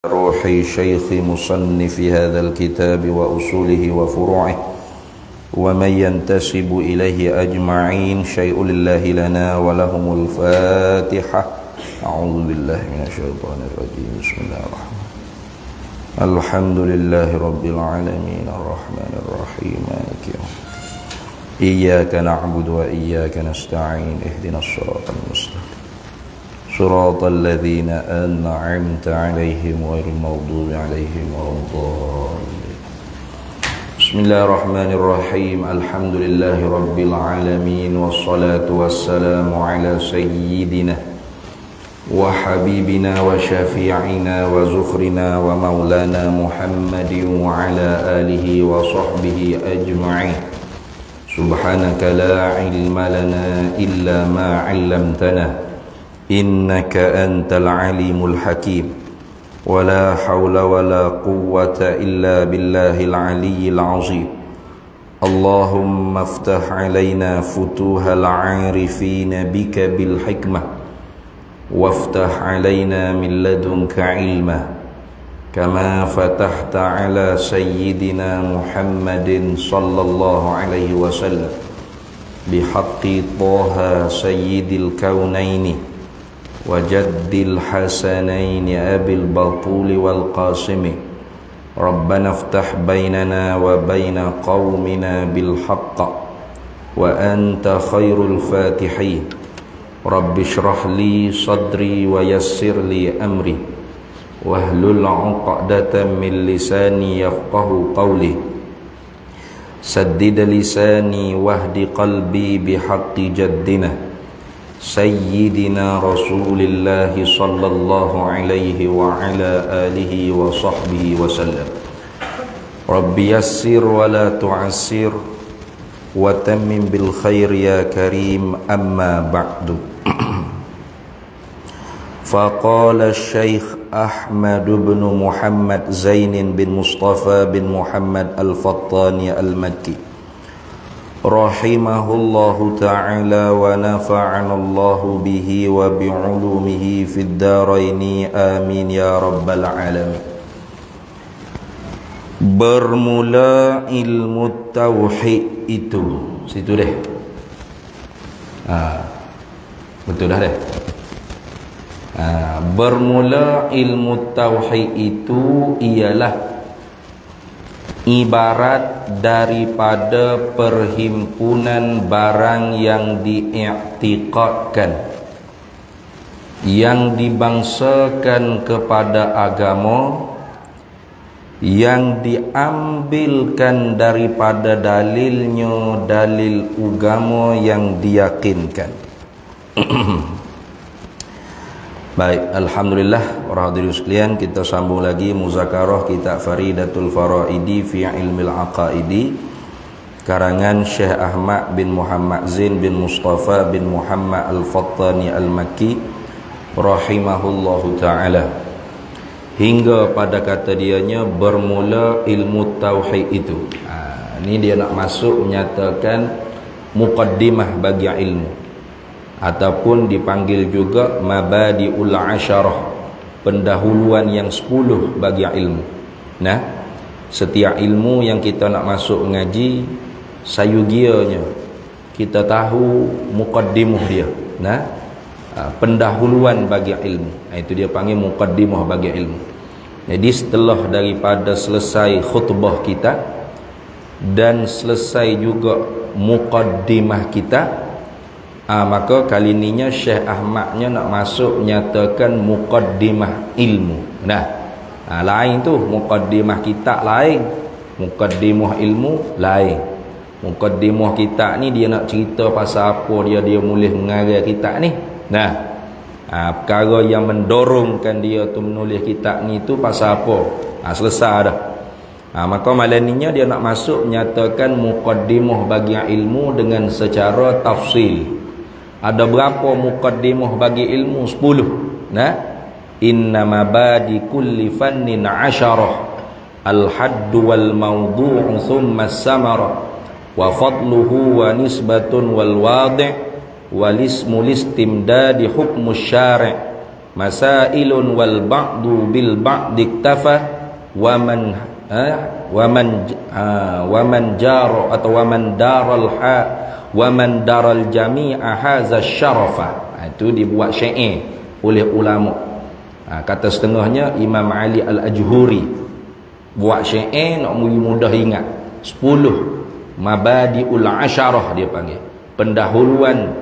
روح شيخ مصنف هذا الكتاب وأصوله وفروعه ومن ينتسب إليه أجمعين شيء لله لنا ولهم الفاتحة. أعوذ بالله من الشيطان الرجيم. بسم الله الرحمن الرحيم. الحمد لله رب العالمين الرحمن الرحيم مالك يوم الدين. إياك نعبد وإياك نستعين اهدنا الصراط المستقيم صراط الذين أنعمت عليهم غير المغضوب عليهم ولا الضالين. بسم الله الرحمن الرحيم. الحمد لله رب العالمين والصلاة والسلام على سيدنا وحبيبنا وشفيعنا وزخرنا ومولانا محمد وعلى آله وصحبه أجمعين. سبحانك لا علم لنا إلا ما علمتنا إنك أنت العليم الحكيم ولا حول ولا قوة إلا بالله العلي العظيم. اللهم افتح علينا فتوح العارفين بك بالحكمة وافتح علينا من لدنك علما كما فتحت على سيدنا محمد صلى الله عليه وسلم بحق طه سيد الكونين وجد الحسنين أبي البطول والقاسم. ربنا افتح بيننا وبين قومنا بالحق وأنت خير الفاتحين. رب اشرح لي صدري ويسر لي أمري واحلل عقدة من لساني يفقه قولي. سدد لساني واهد قلبي بحق جدنا سيدنا رسول الله صلى الله عليه وعلى آله وصحبه وسلم. رب يسر ولا تعسر وتمم بالخير يا كريم. أما بعد. فقال الشيخ أحمد بن محمد زين بن مصطفى بن محمد الفطاني المكي رحمه الله تعالى ونفعنا الله به وبعلومه في الدارين آمين يا رب العالمين. Bermula ilmu tauhid itu, situ deh. Betul dah deh. Bermula ilmu tauhid itu ialah ibarat daripada perhimpunan barang yang diiktikadkan, yang dibangsakan kepada agama, yang diambilkan daripada dalilnya dalil agama yang diyakinkan. Baik, alhamdulillah para hadirin sekalian, kita sambung lagi muzakarah kitab Faridatul Faraidi fi Ilmil Aqaidi karangan Syekh Ahmad bin Muhammad Zain bin Mustafa bin Muhammad Al-Fattani Al-Makki rahimahullahu taala, hingga pada kata dianya bermula ilmu tauhid itu. Ini dia nak masuk menyatakan muqaddimah bagi ilmu, ataupun dipanggil juga mabadiul asyarah, pendahuluan yang 10 bagi ilmu. Nah, setiap ilmu yang kita nak masuk ngaji, sayugianya kita tahu muqaddimah dia. Nah, pendahuluan bagi ilmu. Itu dia panggil muqaddimah bagi ilmu. Jadi setelah daripada selesai khutbah kita dan selesai juga muqaddimah kita, maka kali ininya Syekh Ahmadnya nak masuk menyatakan muqaddimah ilmu. Nah, lain tu, muqaddimah kitab lain, muqaddimah ilmu lain. Muqaddimah kitab ni dia nak cerita pasal apa dia menulis mengarang kitab ni. Nah, perkara yang mendorongkan dia tu menulis kitab ni tu pasal apa? Selesai dah. Maka malam ininya dia nak masuk menyatakan muqaddimah bagi ilmu dengan secara tafsil. Ada berapa muqaddimah bagi ilmu? 10. Nah, inna mabadi kulli fannin 'asharah al-hadd wal mawdu' thumma as-samara wa fadluhu wa nisbatun wal wadi' wal ismu listimdadi hukmu syari' masailun wal ba'du bil ba'd iktafa wa man jara atau wa man daral jami'a haza syarafa. Itu dibuat syair oleh ulama. Kata setengahnya Imam Ali Al-Ajhuri buat syair nak mudah ingat. 10 mabadiul asyarah dia panggil. Pendahuluan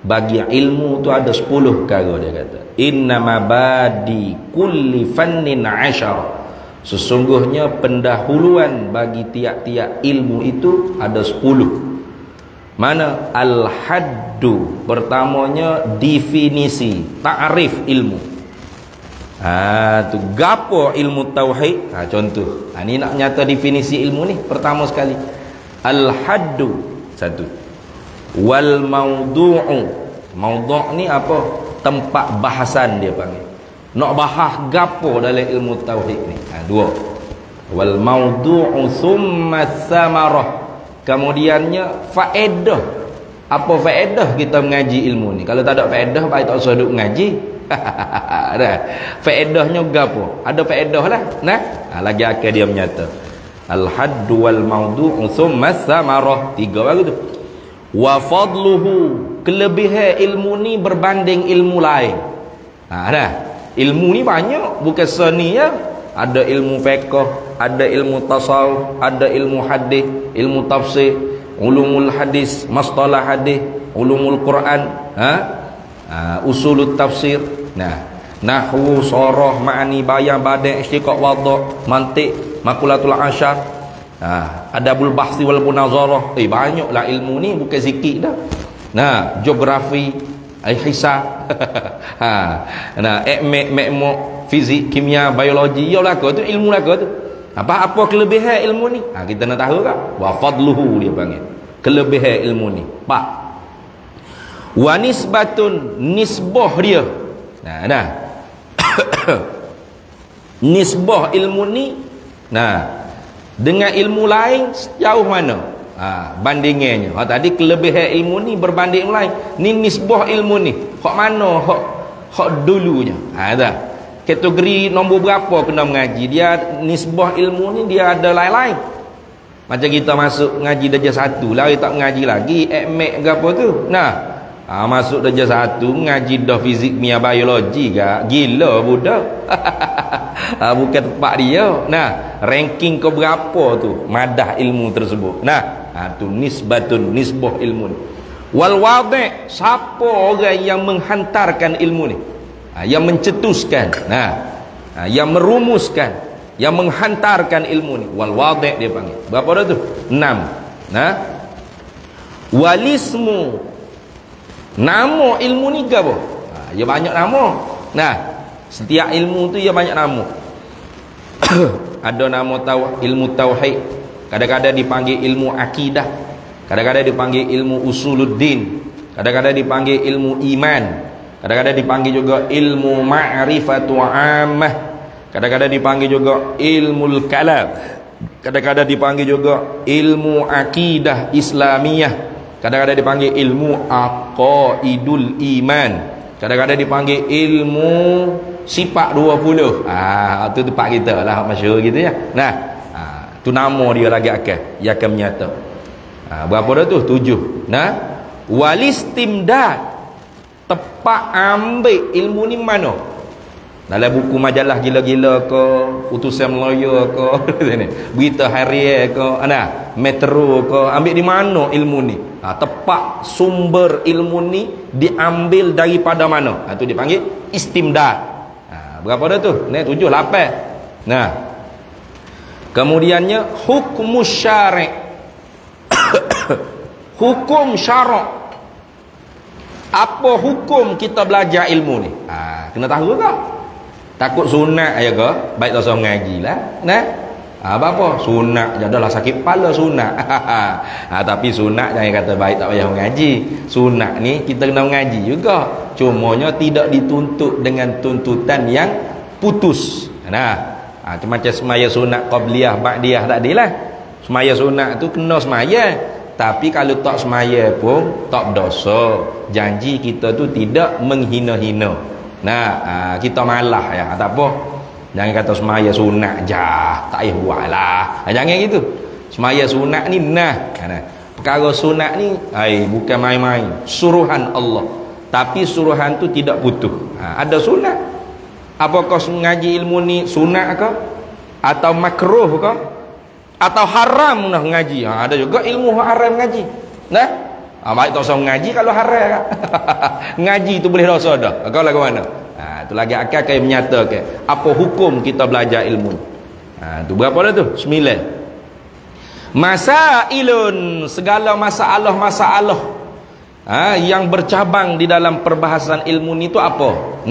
bagi ilmu tu ada 10 perkara dia kata. Inna mabadi kulli fannin asyarah. Sesungguhnya pendahuluan bagi tiap-tiap ilmu itu ada 10. Mana? Al-haddu, pertamanya definisi, ta'rif ilmu. Tu gapo ilmu tauhid? Contoh. Ni nak nyata definisi ilmu ni pertama sekali. Al-haddu, satu. Wal maudu'u. Maudhu' ni apa? Tempat bahasan dia panggil. Nak bahas gapo dalam ilmu tauhid ni? Dua. Wal maudu'u thumma thamarah. Kemudiannya faedah. Apa faedah kita mengaji ilmu ni? Kalau tak ada faedah, baik tak usah duk mengaji. Faedahnya gapo? Ada faedah lah. Lagi akan dia menyata. Al-haddu wal maudu'u thumma thamarah. 3 baru tu. Wa fadluhu, kelebihan ilmu ni berbanding ilmu lain. Ilmu ni banyak, bukan seni ya. Ada ilmu fiqh, ada ilmu tasawuf, ada ilmu hadis, ilmu tafsir, ulumul hadis, mastalah hadis, ulumul Quran, usulut tafsir. Nahwu, sharah, ma'ani, bayan, badi', istiqaq, wadha', mantiq, makulatul asyar, adabul bahsi wal munazarah. Banyaklah ilmu ni, bukan sikit dah. Geografi, hisab, fizik, kimia, biologi, tu ilmu lah tu. Apa kelebihan ilmu ni? Kita nak tahu tak? Wa fadluhu dia panggil. Kelebihan ilmu ni. Pak. Wa nisbatun, nisbah dia. Nisbah ilmu ni dengan ilmu lain jauh mana? Bandingannya. Tadi kelebihan ilmu ni berbanding ilmu lain. Ni nisbah ilmu ni. Hak mana? Hak dulunya. Kategori nombor berapa kena mengaji? Dia nisbah ilmu ni dia ada lain-lain. Macam kita masuk mengaji darjah 1, lari tak mengaji lagi, ekmek ke apa tu. Masuk darjah 1 mengaji dah fizik, kimia, biologi ke? Gila budak. Bukan tempat dia. Ranking ke berapa tu madah ilmu tersebut. Tu nisbatun, nisbah ilmu ni. Wal wadi', siapa orang yang menghantarkan ilmu ni? Yang mencetuskan, yang merumuskan, yang menghantarkan ilmu ni. Wal wadi' dia panggil. Berapa dah tu? 6. Walismu, nama ilmu ni ke apa? Dia banyak nama. Setiap ilmu tu dia banyak nama. Ada nama ilmu tauhid, kadang-kadang dipanggil ilmu akidah, kadang-kadang dipanggil ilmu usuluddin, kadang-kadang dipanggil ilmu iman, kadang-kadang dipanggil juga ilmu ma'rifatu ammah, kadang-kadang dipanggil juga ilmu kalam, kadang-kadang dipanggil juga ilmu akidah islamiyah, kadang-kadang dipanggil ilmu aqaidul iman, kadang-kadang dipanggil ilmu sifat 20. Tu tempat kita lah, masyhur gitu ya. Tu nama dia lagi yang akan menyata. Berapa dah tu? 7. Walistimdad, tepat ambil ilmu ni mana? Dalam buku majalah gila-gila ke, utusan Melayu ke, berita harian ke, metro ke, ambil di mana ilmu ni? Tepat sumber ilmu ni diambil daripada mana? Tu dipanggil istimdad. Berapa dah tu? 7, 8. Kemudiannya hukum syari'. Hukum syarak. Apa hukum kita belajar ilmu ni? Kena tahu tak? Takut sunat aja ke? Baik tak usah mengaji lah. Apa sunat jadalah sakit kepala sunat. Tapi sunat jangan kata baik tak payah mengaji. Sunat ni kita kena mengaji juga. Cumanya tidak dituntut dengan tuntutan yang putus. Macam semaya sunat qabliyah ba'diyah tak adilah. Semaya sunat tu kena semaya. Tapi kalau tak semaya pun tak berdosa. Janji kita tu tidak menghina-hina. Kita malah ya, tak apa. Jangan kata semaya sunat jah, tak payah buatlah. Jangan gitu. Semaya sunat ni perkara sunat ni bukan main-main. Suruhan Allah. Tapi suruhan tu tidak putus. Ada sunat. Apakah mengaji ilmu ni sunat ke? Atau makruh ke? Atau haram nak mengaji? Ada juga ilmu haram mengaji. Baik tak usah mengaji kalau haram kan? Ngaji tu boleh dosa dah. Kau lagu mana? Tu lagi akal kaya menyatakan apa hukum kita belajar ilmu. Tu berapa dah tu? 9. Masailun, segala masalah-masalah yang bercabang di dalam perbahasan ilmu ni tu apa?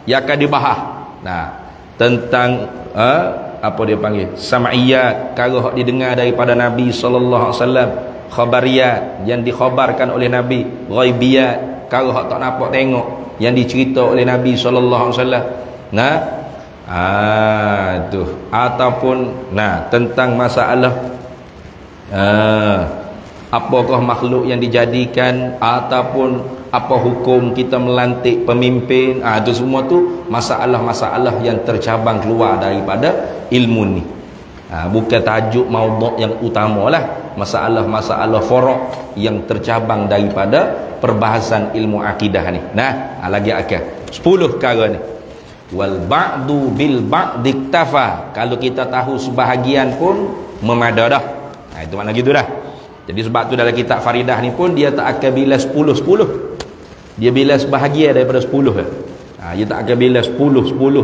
Yang akan dibahas. Tentang apa dia panggil? Sam'iyat, perkara hak didengar daripada Nabi sallallahu alaihi wasallam. Khabariyat, yang dikhabarkan oleh Nabi. Ghaibiyat, perkara hak tak nampak tengok, yang dicerita oleh Nabi sallallahu alaihi wasallam. Tu ataupun tentang masalah apakah makhluk yang dijadikan, ataupun apa hukum kita melantik pemimpin. Itu semua tu masalah-masalah yang tercabang keluar daripada ilmu ni. Bukan tajuk maudhu' yang utamalah. Masalah-masalah furu' yang tercabang daripada perbahasan ilmu akidah ni. Lagi akal 10 perkara ni. Wal ba'du bil ba'di iktafa. Kalau kita tahu sebahagian pun memada dah. Itu makna gitu dah. Jadi sebab tu dalam kitab Faridah ni pun dia tak akan bila 10-10. Dia bila sebahagian daripada 10 dah. Dia tak akan bila 10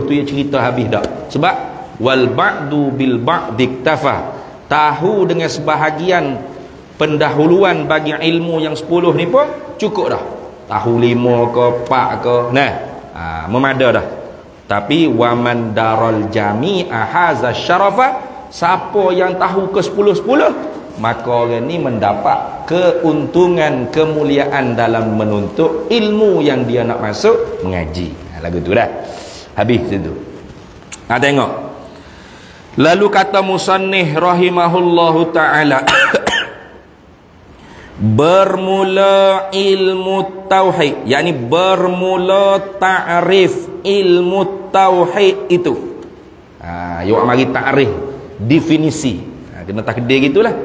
tu dia cerita habis dah. Sebab wal ba'du bil ba'di iktafa. Tahu dengan sebahagian pendahuluan bagi ilmu yang 10 ni pun cukup dah. Tahu 5 ke 4 ke memada dah. Tapi waman daral jami'a haza syarafa, siapa yang tahu ke 10-10, maka orang ni mendapat keuntungan, kemuliaan dalam menuntut ilmu yang dia nak masuk mengaji. Lagu tu dah habis situ. Tengok. Lalu kata musannif rahimahullahu ta'ala bermula ilmu tauhid, yakni bermula ta'rif ilmu tauhid itu. Yuk mari ta'rif, definisi. Kena takdir gitulah.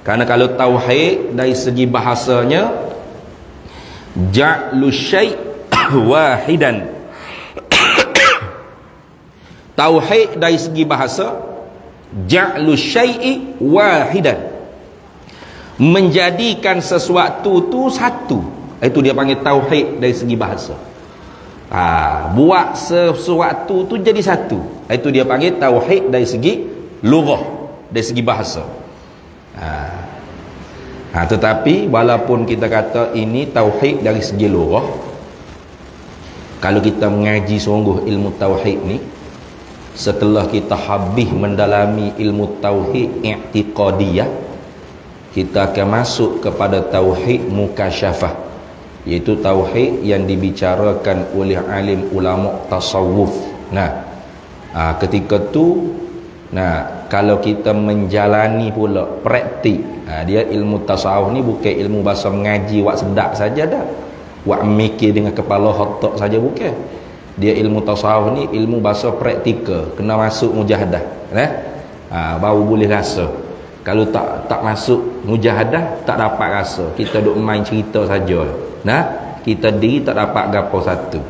Karena kalau tauhid dari segi bahasanya ja'lu syai' wahidan. Tauhid dari segi bahasa ja'lu syai'i wahidan, menjadikan sesuatu tu satu. Itu dia panggil tauhid dari segi bahasa. Buat sesuatu tu jadi satu. Itu dia panggil tauhid dari segi lughah, dari segi bahasa. Tetapi walaupun kita kata ini tauhid dari segi lughah, kalau kita mengaji sungguh ilmu tauhid ni, setelah kita habis mendalami ilmu tauhid i'tiqadiyah, kita akan masuk kepada tauhid mukasyafah, iaitu tauhid yang dibicarakan oleh alim ulama tasawuf. Ketika tu kalau kita menjalani pula praktik, dia ilmu tasawuf ni bukan ilmu bahasa mengaji wak sedap saja dah, wak mikir dengan kepala otak saja bukan. Dia ilmu tasawuf ni ilmu bahasa praktikal, kena masuk mujahadah. Baru boleh rasa. Kalau tak masuk mujahadah, tak dapat rasa. Kita duk main cerita saja. Kita diri tak dapat gapo satu.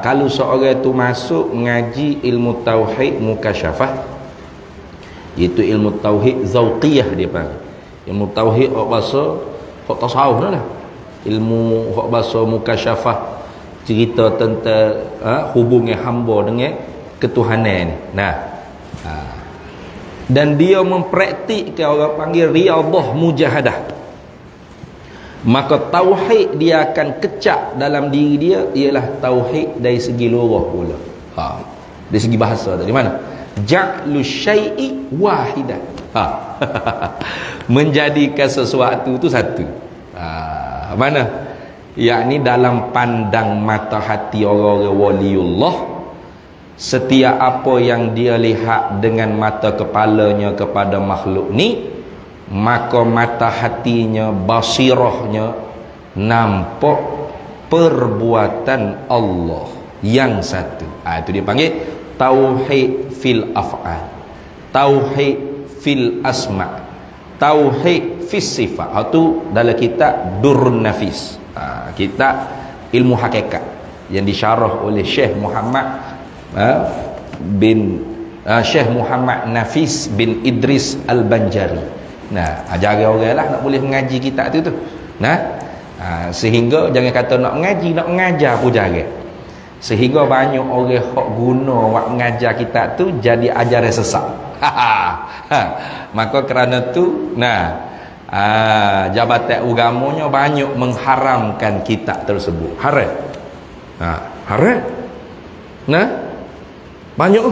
Kalau seorang tu masuk mengaji ilmu tauhid mukasyafah, iaitu ilmu tauhid zauqiyah dia panggil. Ilmu tauhid hak bahasa hak tasawuf lah. Ilmu hak bahasa mukasyafah, cerita tentang hubungan hamba dengan ketuhanan ni. Dan dia mempraktikkan, orang panggil riyadhah mujahadah, maka tauhid dia akan kecap dalam diri dia ialah tauhid dari segi lughah pula. Dari segi bahasa dari mana? Ja'lu syai'i wahidan. Menjadikan sesuatu tu satu. Mana? Yakni dalam pandang mata hati orang-orang waliullah, setiap apa yang dia lihat dengan mata kepalanya kepada makhluk ni, maka mata hatinya, basirahnya nampak perbuatan Allah yang satu. Itu dia panggil tauhid fil af'al, tauhid fil asma, tauhid fis sifat. Itu dalam kitab Durrun Nafis, kitab ilmu hakikat yang disyarah oleh Syekh Muhammad Syekh Muhammad Nafis bin Idris Al-Banjari. Jaga orang lah nak boleh mengaji kitab tu. Sehingga jangan kata nak mengaji, nak mengajar pun jaga. Sehingga banyak orang hok guna wak mengajar kitab tu jadi ajaran sesat. Maka kerana tu jabatan agamanya banyak mengharamkan kitab tersebut. Haram. Haram. Banyak.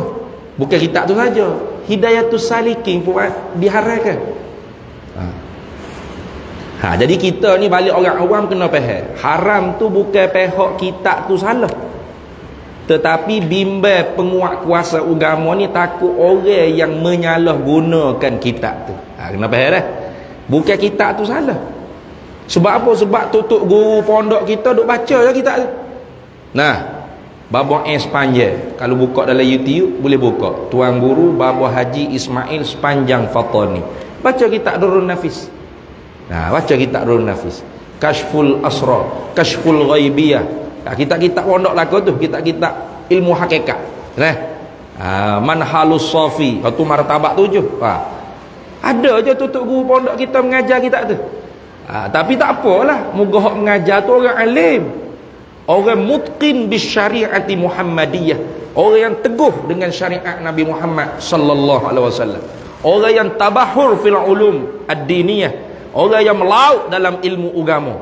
Bukan kitab tu saja. Hidayatus Salikin pun diharamkan. Jadi kita ni balik orang awam kena faham. Haram tu bukan pihak kitab tu salah. Tetapi bimbang penguat kuasa agama ni takut orang yang menyalahgunakan kitab tu. Kena faham dah. Bukan kitab tu salah. Sebab apa? Sebab tutup guru pondok kita duk baca je kitab tu. Babah sepanjang. Kalau buka dalam YouTube boleh buka. Tuan Guru Babah Haji Ismail Sepanjang Fatani. Baca kitab Durrun Nafis. Baca kitab Durrun Nafis. Kashful Asrar, Kashful Ghaibiyah. Kitab-kitab pondok laku tu, kitab-kitab ilmu hakikat. Manhalus Safi, itu martabat 7. Ada je tutup guru pondok kita mengajar kitab tu. Tapi tak apalah, moga hak mengajar tu orang alim. Orang mutqin bisyariati Muhammadiyah, orang yang teguh dengan syariat Nabi Muhammad sallallahu alaihi wasallam, orang yang tabahur fil ulum ad-diniyah, orang yang melaut dalam ilmu agama,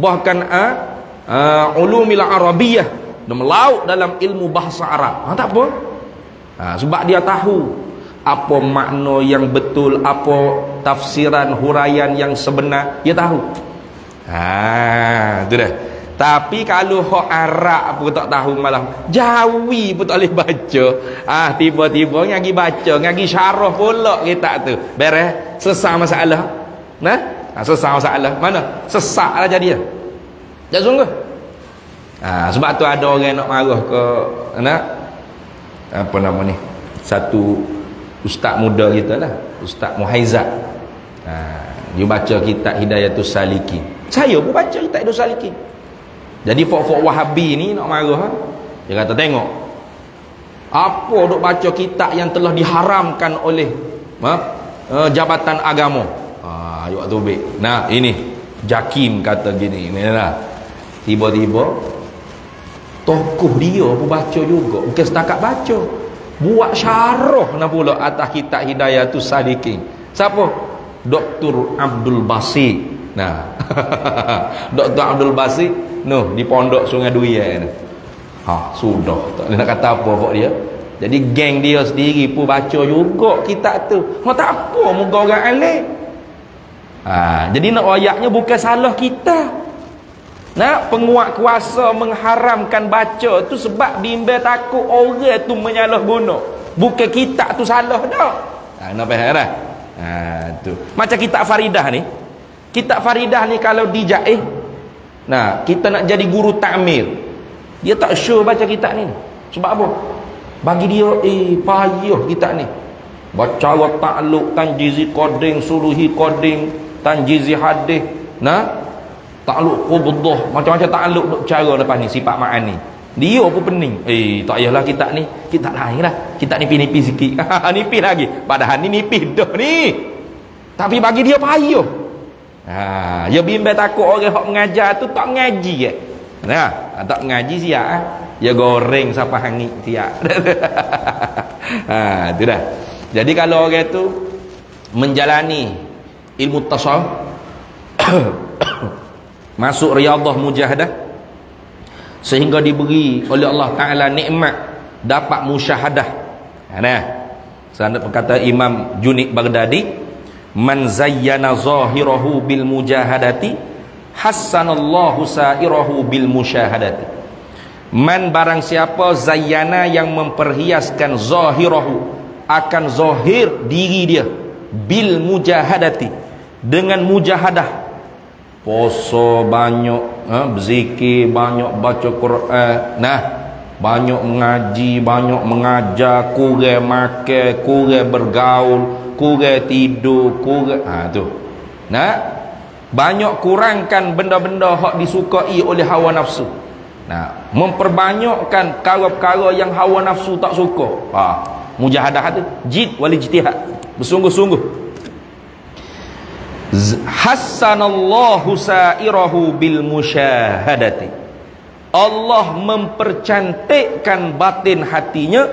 bahkan ulumil arabiyah, dia melaut dalam ilmu bahasa Arab. Tak apa. Sebab dia tahu apa makna yang betul, apa tafsiran huraian yang sebenar, dia tahu. Itu dah. Tapi kalau hak Arab pun tak tahu, malah Jawi pun tak boleh baca. Tiba-tiba ngagi baca, ngagi syarah pula kitab tu. Beres, selesai masalah. Selesai masalah. Mana? Sesaklah jadi dia. Tak sungguh. Sebab tu ada orang nak marah ke apa nama ni? Satu ustaz muda kita lah, Ustaz Muhaizat. Dia baca kitab Hidayatus Salikin. Saya pun baca kitab Hidayatus Salikin. Jadi fok-fok Wahabi ni nak marah. Dia kata tengok, apa duk baca kitab yang telah diharamkan oleh jabatan agama. Ayat tu baik. Ini Jakim kata gini. Tiba-tiba tokoh dia pun baca juga. Bukan setakat baca, buat syarah pula atas kitab Hidayatus Salikin. Siapa? Dr. Abdul Basit. Dr. Abdul Basit di pondok Sungai Durian. Sudah tak nak kata apa buat dia. Jadi geng dia sendiri pun baca juga kitab tu. Tak apa, moga orang alim. Jadi nak ayatnya bukan salah kita. Penguat kuasa mengharamkan baca tu sebab bimbang takut orang tu menyalahguna. Bukan kitab tu salah dah. Nak faham dah? Tu. Macam kitab Faridah ni. Kitab Faridah ni kalau dijaih, kita nak jadi guru takmir, dia tak sure baca kitab ni. Sebab apa? Bagi dia payah kitab ni. Baca takluk, tanjizi qading, suluhi qading, tanjizi hadis, takluk qubdah, macam-macam takluk duk cara lepas ni, sifat ma'ani. Dia pun pening. Tak payahlah kitab ni, kitab lain lah. Kitab nipis-nipis sikit. Nipis lagi. Padahal ni nipis dah ni. Tapi bagi dia payah. Dia bimbang takut orang hak mengajar tu tak mengaji tak mengaji siap. Dia goreng sampai hangit siap. Itu dah. Jadi kalau orang tu menjalani ilmu tasawuf masuk riadah mujahadah sehingga diberi oleh Allah Ta'ala nikmat dapat musyahadah. Sanad perkata Imam Junaid Baghdadi, man zayyana zahirahu bil mujahadati hassanallahu sa'irahu bil musyahadati. Man barang siapa zayyana yang memperhiaskan zahirahu akan zahir diri dia bil mujahadati dengan mujahadah, poso banyak, berzikir, banyak baca Quran. Nah, banyak mengaji, banyak mengajar, kurang makan, kurang bergaul, kurang tidur, kurang tu. Nah, banyak kurangkan benda-benda hak disukai oleh hawa nafsu. Nah, memperbanyakkan perkara-perkara yang hawa nafsu tak suka. Mujahadah tu jid wal ijtihad, bersungguh-sungguh. Hassanallahu sa'irahu bil musyahadati. Allah mempercantikkan batin hatinya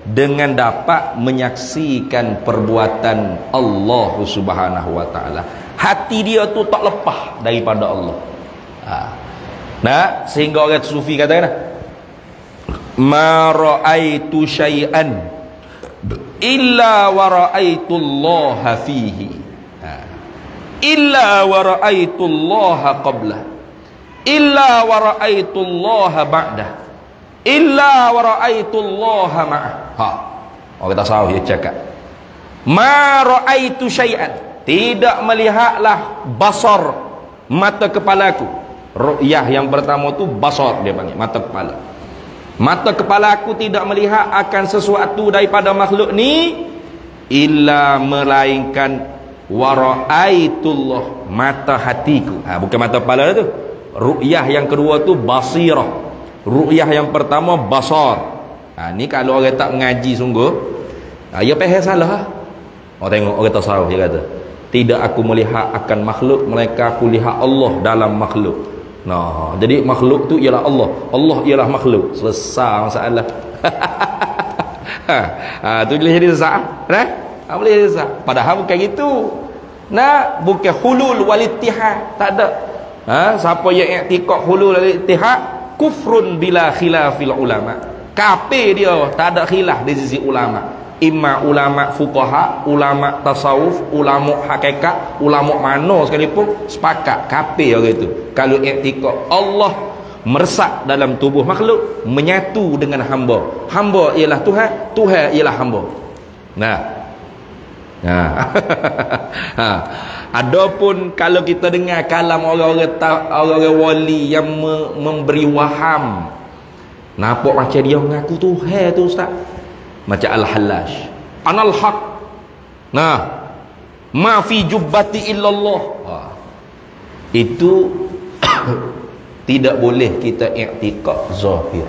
dengan dapat menyaksikan perbuatan Allah Subhanahu wa taala. Hati dia tu tak lepas daripada Allah. Nah, sehingga orang sufi katakan, ma ra'aitu syai'an illa wa ra'aitu Allah fihi. Illa wa ra'aitu Allah qabla. Illa wa ra'aitu Allah ba'da. Illa wa ra'aitu Allah ma'ah. Orang tak salah dia cakap. Ma ra'aitu syai'an. Tidak melihatlah basar, mata kepalaku. Ru'yah yang pertama tu basar dia panggil, mata kepala. Mata kepala aku tidak melihat akan sesuatu daripada makhluk ni illa melainkan wara'aitullah, mata hatiku. Bukan mata kepala tu. Ru'yah yang kedua tu basirah. Ru'yah yang pertama basar. Ni kalau orang tak mengaji sungguh, dia faham salah. Tengok orang tasawuf dia kata, tidak aku melihat akan makhluk, mereka aku lihat Allah dalam makhluk. Nah, jadi makhluk tu ialah Allah, Allah ialah makhluk. Selesai masalah. Tu boleh jadi sesat, boleh jadi sesat. Padahal bukan gitu. Nah, bukan hulul wal ittihad, tak ada. Siapa yang i'tiqad hulul wal ittihad, kufrun bila khilafil ulama. Kafir dia, tak ada khilaf di sisi ulama. Imma ulama fuqaha, ulama tasawuf, ulama hakikat, ulama mana sekalipun sepakat kafir orang itu. Kalau i'tiqad Allah meresap dalam tubuh makhluk, menyatu dengan hamba. Hamba ialah Tuhan, Tuhan ialah hamba. Nah. Adapun kalau kita dengar kalam orang-orang wali yang memberi waham, nampak macam dia mengaku Tuhan tu ustaz. Macam Al-Hallaj, anal haq, nah, ma fi jubbati illallah. Itu tidak boleh kita i'tiqad zahir.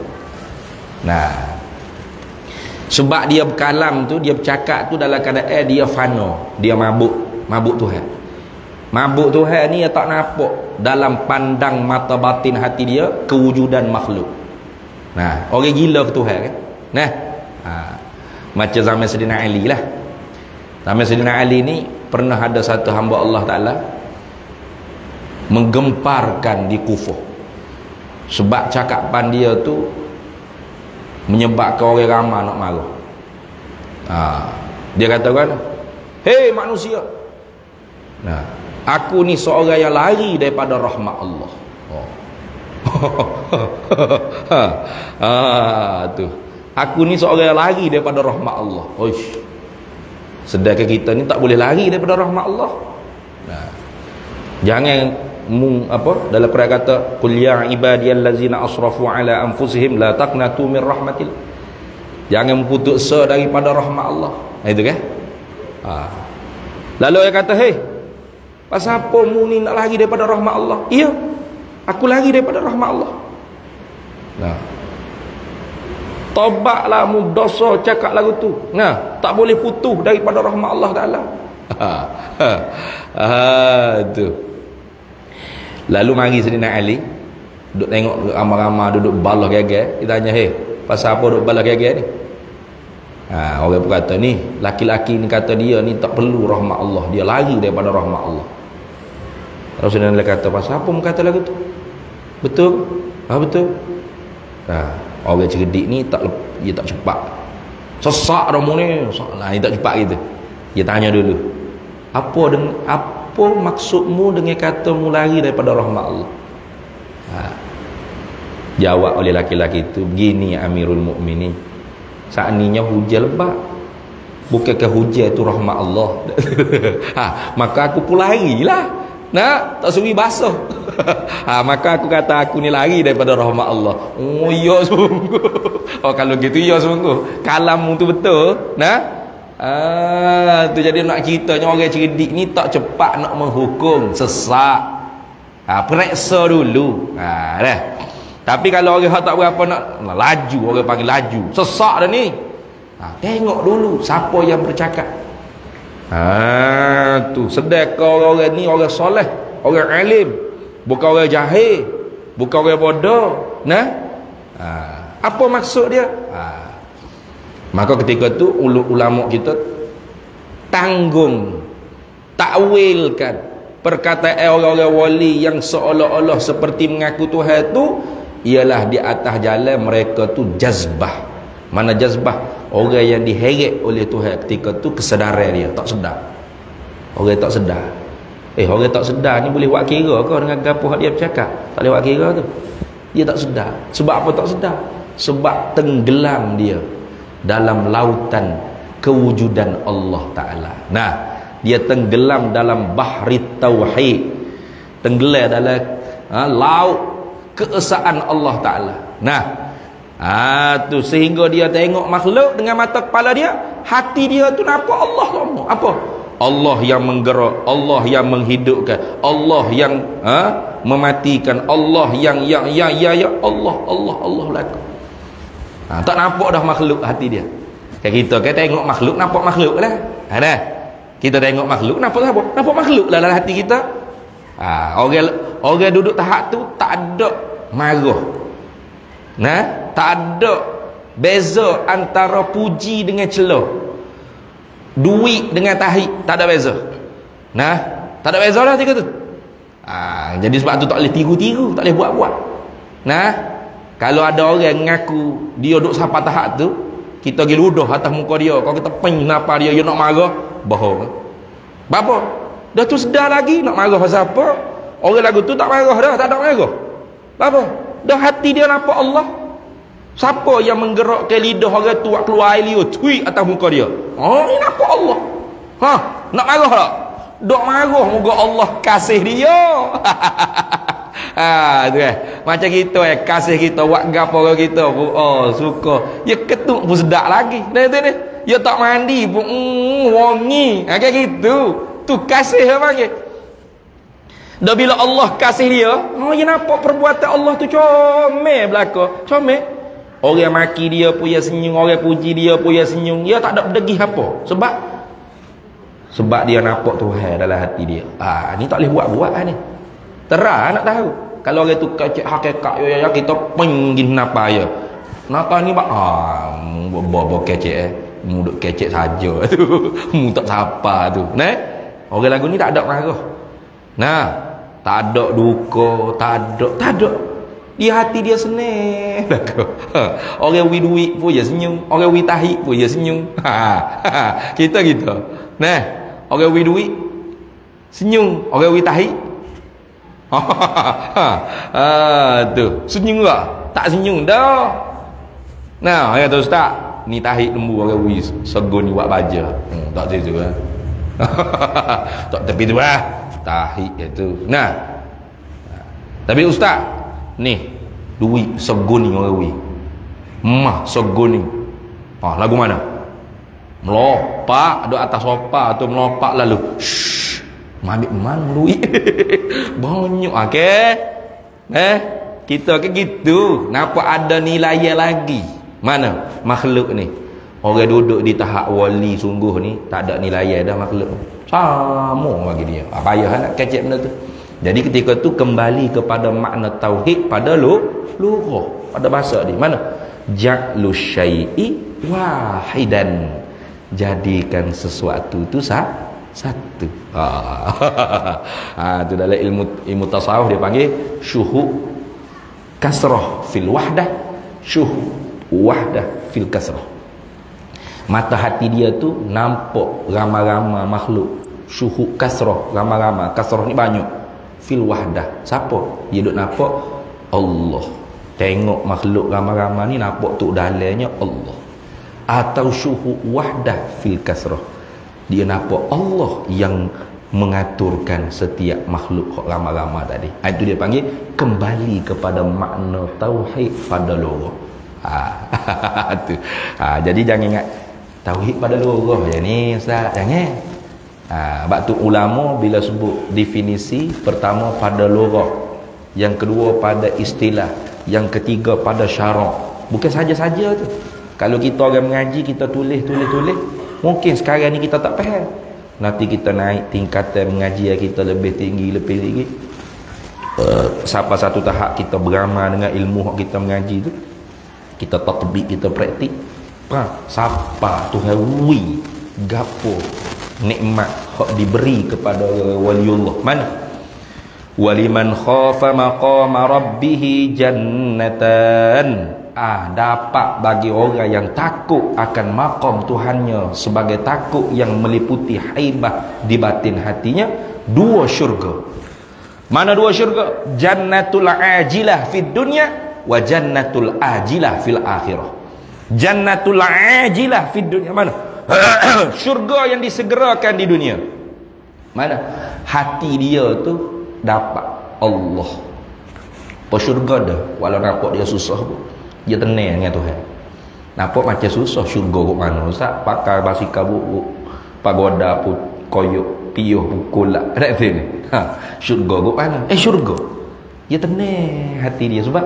Nah, sebab dia berkalam tu, dia bercakap tu dalam keadaan dia fana, dia mabuk Tuhan. Mabuk Tuhan ni dia tak nampak dalam pandang mata batin hati dia kewujudan makhluk. Nah, orang gila ke Tuhan kan? Nah, macam zaman Sayyidina Ali lah. Zaman Sayyidina Ali ni pernah ada satu hamba Allah Ta'ala menggemparkan di Kufah. Sebab cakapan dia tu menyebabkan orang ramai nak marah. Dia katakan, hei manusia, nah, aku ni seorang yang lari daripada rahmat Allah. Tu, aku ni seorang yang lari daripada rahmat Allah. Sedangkan kita ni tak boleh lari daripada rahmat Allah. Nah, jangan dalam Quran kata qul ya ibadiyallazina asrafu ala anfusihim la taqnatu min rahmatillah. Jangan putus asa daripada rahmat Allah. Itu kan? Lalu dia kata, hei, pasal apa mu ni nak lari daripada rahmat Allah? Iya, aku lari daripada rahmat Allah. Nah, taubatlah mu dosa, cakap lagu tu. Nah, tak boleh putus daripada rahmat Allah Ta'ala. Tu. Lalu mari Sayyidina Ali duduk tengok ramai-ramai duduk balah gagal. Dia tanya, hei, pasal apa duduk balah gagal ni? Orang pun kata, ni laki-laki ni kata dia ni tak perlu rahmat Allah, dia lari daripada rahmat Allah. Rasulullah kata, pasal apa mu kata lagu tu? Betul? Betul. Orang cerdik ni dia tak cepat. Sesak dah mu ni. Dia tak cepat gitu. Dia tanya dulu, apa maksudmu dengan kata mu lari daripada rahmat Allah? Jawab oleh laki-laki itu, begini Amirul Mukminin, saatnya hujan lebat, bukankah hujan itu rahmat Allah? Maka aku pun lari lah. Nah, tak suri basah. Maka aku kata aku ni lari daripada rahmat Allah. Oh ya sungguh. Oh kalau gitu ya sungguh. Kalammu tu betul. Nah. Tu jadi nak ceritanya orang cerdik ni tak cepat nak menghukum, sesak. Periksa dulu. Dah. Tapi kalau orang tak berapa nak laju, orang panggil laju. Sesak dah ni. Tengok dulu siapa yang bercakap. Tu sedekah orang ni orang soleh, orang alim, bukan orang jahil, bukan orang bodoh. Nah, apa maksud dia? Maka ketika tu ulama kita tanggung takwilkan perkataan orang-orang wali yang seolah-olah seperti mengaku Tuhan tu, ialah di atas jalan mereka tu jazbah. Mana jazbah? Orang yang diheret oleh Tuhan ketika tu kesedaran dia, tak sedar. Orang tak sedar. Orang tak sedar ni boleh buat kira kau dengan gapo dia bercakap? Tak boleh buat kira tu. Dia tak sedar. Sebab apa tak sedar? Sebab tenggelam dia dalam lautan kewujudan Allah Ta'ala. Nah, dia tenggelam dalam bahri tauhid, tenggelam dalam laut keesaan Allah Ta'ala. Nah, tu sehingga dia tengok makhluk dengan mata kepala dia, hati dia tu nampak Allah semua. Apa? Allah yang menggerak, Allah yang menghidupkan, Allah yang mematikan, Allah yang Allah laku. Tak nampak dah makhluk hati dia. Kita tengok makhluk, nampak makhluk lah. Dah. Kita tengok makhluk, nampak apa? Nampak makhluk lah dalam hati kita. Orang duduk tahap tu tak ada marah. Nah, tak ada beza antara puji dengan celah, duit dengan tahi, tak ada beza. Nah, tak ada beza lah tiga tu. Jadi sebab tu tak boleh tiru-tiru, tak boleh buat-buat. Nah, kalau ada orang ngaku dia duduk sampai tahap tu, kita pergi ludah atas muka dia, kalau kita peng napa dia nak marah, bohong. Apa? Dah tu sedar lagi nak marah pasal apa? Orang lagu tu tak marah dah, tak ada marah. Apa? Dah hati dia nampak Allah. Siapa yang menggerakkan lidah orang tu buat keluar air liur tui atas muka dia? Ni nampak Allah. Nak marah tak? Dok marah moga Allah kasih dia. Tu macam kita kasih kita buat gapo orang kita pun suka. Ya ketuk pun sedap lagi. Nah tu ni. Ya tak mandi pun wangi. Kayak gitu. Tu kasih apa panggil? Dah bila Allah kasih dia, dia nampak perbuatan Allah tu comel belaka. Comel. Orang maki dia pun dia senyum, orang puji dia pun dia senyum. Dia tak ada berdegih apa. Sebab dia nampak Tuhan dalam hati dia. Ni tak boleh buat-buat ni. Terang nak tahu. Kalau orang tu kecek hakikat ya kita penggin napa ya. Napa ni bak bobo kecek muduk kecek saja tu. Mu tak siapa tu. Nah, orang lagu ni tak ada marah. Nah, tak ada duka, tak ada. Di hati dia senang. Orang wi duit pun dia senyum, orang wi tahi pun dia senyum. Kita gitu. Nah, orang wi duit senyum, orang wi tahi tu senyum tak? Tak senyum dah. Nah, ayat tu ustaz, ni tahi lembu orang wi segun ni buat baja. Tak tu lah. Tak tepi tu lah. Tahi itu. Nah. Tapi ustaz, ni duit segun ni orang wi. Mah segun ni. Lagu mana? Melopak duduk atas sofa tu melopak lalu. Ambil mana duit? Banyak kita ke gitu. Nampak ada nilai lagi. Mana makhluk ni? Orang duduk di tahap wali sungguh ni tak ada nilai dah makhluk. Sama bagi dia. Payah nak kecek benda tu. Jadi ketika tu kembali kepada makna tauhid pada lughah, pada bahasa dia. Mana? Ja'lu syai'i wahidan. Jadikan sesuatu tu satu. Tu dalam ilmu tasawuf dia panggil syuhud kasrah fil wahdah, syuhud wahdah fil kasrah. Mata hati dia tu nampak ramai-ramai makhluk. Syuhud kasrah, ramai-ramai. Kasrah ni banyak. Fil wahdah. Siapa? Dia duk nampak Allah. Tengok makhluk ramai-ramai ni nampak tu dalamnya Allah. Atau syuhud wahdah fil kasrah. Dia nampak Allah yang mengaturkan setiap makhluk hok ramai-ramai tadi. Itu dia panggil kembali kepada makna tauhid pada lorah. Tu. Jadi jangan ingat tauhid pada lorah je ni ustaz, jangan. Sebab tu ulama bila sebut definisi, pertama pada lorah, yang kedua pada istilah, yang ketiga pada syarak. Bukan saja-saja tu. Kalau kita orang mengaji, kita tulis, mungkin sekarang ni kita tak faham. Nanti kita naik tingkatan mengaji kita lebih tinggi. Sampai satu tahap kita beramal dengan ilmu yang kita mengaji tu, kita tatbik, kita praktik. Siapa Tuhan wi gapo nikmat hak diberi kepada waliullah. Mana? Waliman khafa maqama rabbih jannatan. Dapat bagi orang yang takut akan maqam Tuhannya, sebagai takut yang meliputi haibah di batin hatinya, 2 syurga. Mana 2 syurga? Jannatul ajilah fid dunya wa jannatul ajilah fil akhirah. Jannatul ajilah fid dunya mana? Syurga yang disegerakan di dunia. Mana? Hati dia tu dapat Allah. Syurga dah, walau nampak dia susah pun, dia tenang dengan Tuhan. Nampak macam susah, syurga kat mana ustaz? Pakai basikal buruk, pagoda pun koyok, piuh pukul lah. Ada ni. Syurga kat mana? Syurga. Dia tenang hati dia sebab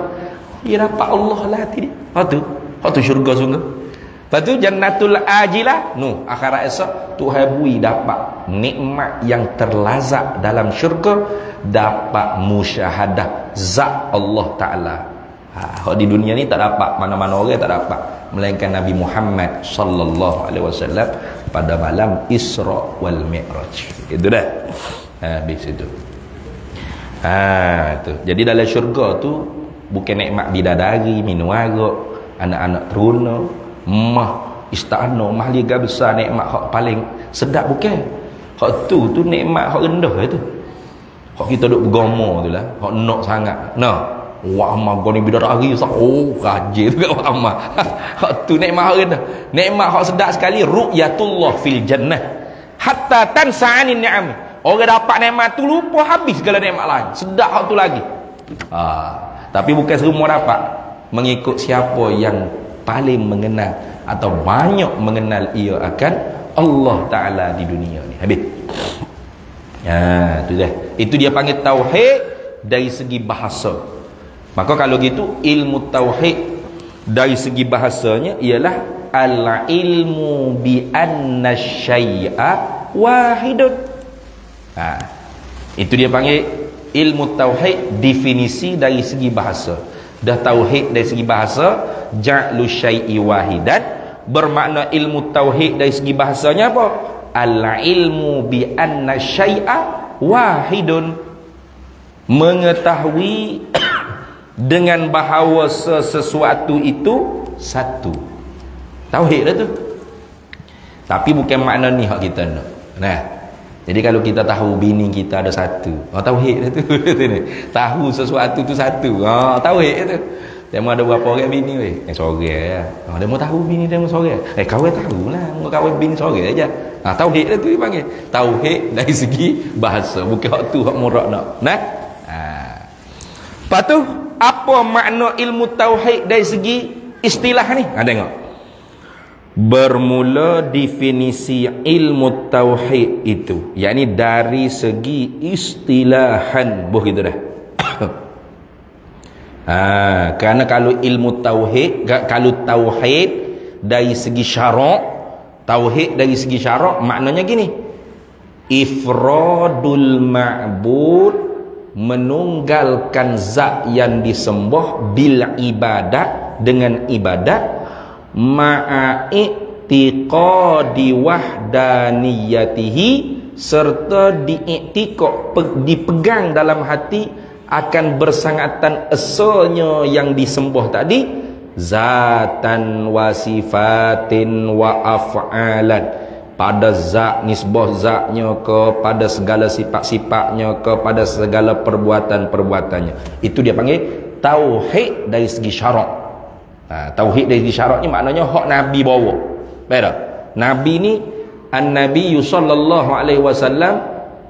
dia dapat Allah lah hati dia. Hak tu syurga sungguh. Lepas tu jannatul ajilah, akhirat esok Tuhan bui dapat nikmat yang terlazat dalam syurga, dapat musyahadah zat Allah Ta'ala. Di dunia ni tak dapat, mana-mana orang tak dapat, melainkan Nabi Muhammad sallallahu alaihi wasallam pada malam Isra wal Mi'raj. Itu dah. Habis itu. Itu. Jadi dalam syurga tu bukan nikmat bidadari, minum arak, anak-anak teruna, mah istana, mahligai besar, nikmat hak paling sedap bukan. Hak tu nikmat hak rendah itu. Hak kita duk bergama tu lah, hak nak sangat. Wah amal kau ni bidadari sah. Rajin tu kat wah amal. Hak tu nikmat hak rendah. Nikmat hak sedap sekali, ru'yatullah fil jannah hatta tansa'anin ni'am. Orang dapat nikmat tu lupa habis segala nikmat lain. Sedap hak tu lagi. Tapi bukan semua dapat. Mengikut siapa yang paling mengenal atau banyak mengenal ia akan Allah Ta'ala di dunia ni. Habis. Tu dah. Itu dia panggil tauhid dari segi bahasa. Maka kalau gitu ilmu tauhid dari segi bahasanya ialah al-ilmu bi anna syai'a wahidun. Itu dia panggil ilmu tauhid definisi dari segi bahasa. Dah tauhid dari segi bahasa, ja'lu syai'i wahidan, bermakna ilmu tauhid dari segi bahasanya apa? Al-ilmu bi anna syai'a wahidun, mengetahui dengan bahawa sesuatu itu satu. Tauhid dah tu. Tapi bukan makna ni hak kita nak. Jadi kalau kita tahu bini kita ada satu, tauhid dah tu. Tahu sesuatu tu satu, tauhid tu. Dia mau ada berapa orang bini weh? Seorang ya. Dia mau tahu bini dia mau seorang. Kawan tahulah, mau kawan bini seorang aja. Tauhid dah tu dipanggil. Tauhid dari segi bahasa, bukan hak tu hak murak nak. Lepas tu apa makna ilmu tauhid dari segi istilah ni? Tengok. Bermula definisi ilmu tauhid itu, yakni dari segi istilahan. Gitu dah. Kerana kalau ilmu tauhid, kalau tauhid dari segi syarak, tauhid dari segi syarak maknanya gini. Ifradul ma'bud, menunggalkan zat yang disembah, bil ibadat, dengan ibadat, ma'i'tiqadi wahdaniyatihi, serta diiktikad, dipegang dalam hati akan bersangatan esalnya yang disembah tadi, zatan wa sifatin wa af'alan, pada zat, nisbah zatnya, kepada segala sifat-sifatnya, kepada segala perbuatan-perbuatannya. Itu dia panggil tauhid dari segi syarak. Tauhid dari segi syarak ni maknanya hak Nabi bawa. Baik tak? Nabi ni, an-Nabi sallallahu alaihi wasallam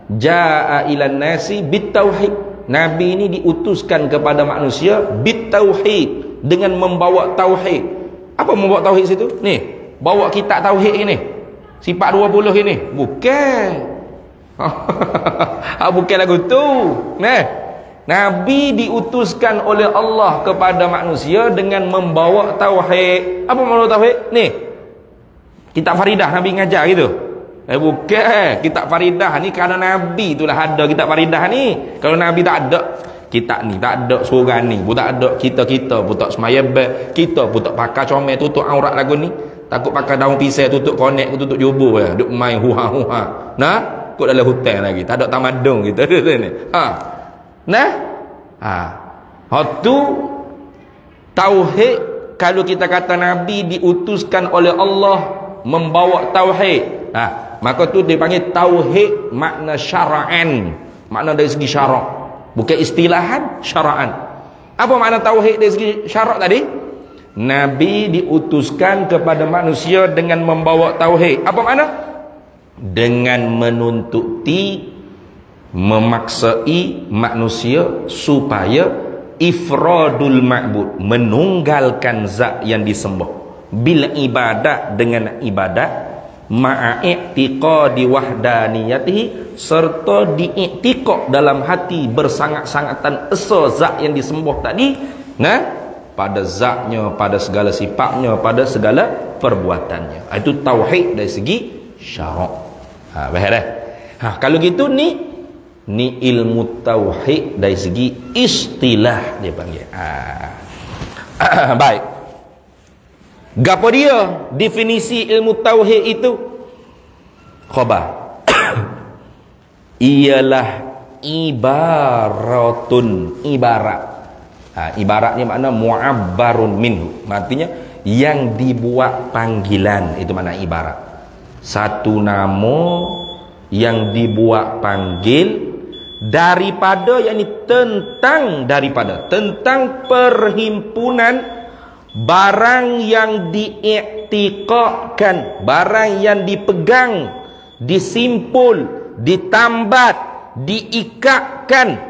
Jaa ilan nasi bitauhid. Nabi ini diutuskan kepada manusia bitauhid, dengan membawa tauhid. Apa membawa tauhid situ? Nih, bawa kitab tauhid ini. Sifat 20 ini. Bukan. Bukan lagu tu. Nah, Nabi diutuskan oleh Allah kepada manusia dengan membawa tauhid. Apa membawa tauhid? Nih, kitab Faridah Nabi ngajar gitu. Bukan. Kitab Faridah ni kerana Nabi itulah ada kitab Faridah ni. Kalau Nabi tak ada kitab ni, tak ada surah ni, pun tak ada, kita pun tak semayabah, kita pun tak pakai comel tutup aurat lagu ni. Takut pakai daun pisau tutup konek, tutup jubur ya, duk main huha-huha. Nah, kok dalam hutan lagi, tak ada tamadung kita ni. Nah. Tu tauhid. Kalau kita kata Nabi diutuskan oleh Allah membawa tauhid, maka tu dipanggil tauhid makna syara'an, makna dari segi syarak, bukan istilahan, syara'an. Apa makna tauhid dari segi syarak tadi? Nabi diutuskan kepada manusia dengan membawa tauhid. Apa makna? Dengan menuntuti, memaksai manusia supaya ifradul ma'bud, menunggalkan zat yang disembah, bil ibadat, dengan ibadat, ma'a i'tiqadi wahdaniyatihi, serta diiktikad dalam hati bersangat-sangatan esa zat yang disembah tadi, pada zatnya, pada segala sifatnya, pada segala perbuatannya. Itu tauhid dari segi syarak. Faham dah? Kalau gitu ni ilmu tauhid dari segi istilah dia panggil. Baik. Gapo dia definisi ilmu tauhid itu? Khabar. Ialah ibaratun, ibarat. Ibarat ni makna mu'abbarun minhu. Artinya yang dibuat panggilan, itu makna ibarat. Satu nama yang dibuat panggil daripada, yakni tentang perhimpunan barang yang diiktikadkan, barang yang dipegang, disimpul, ditambat, diikatkan.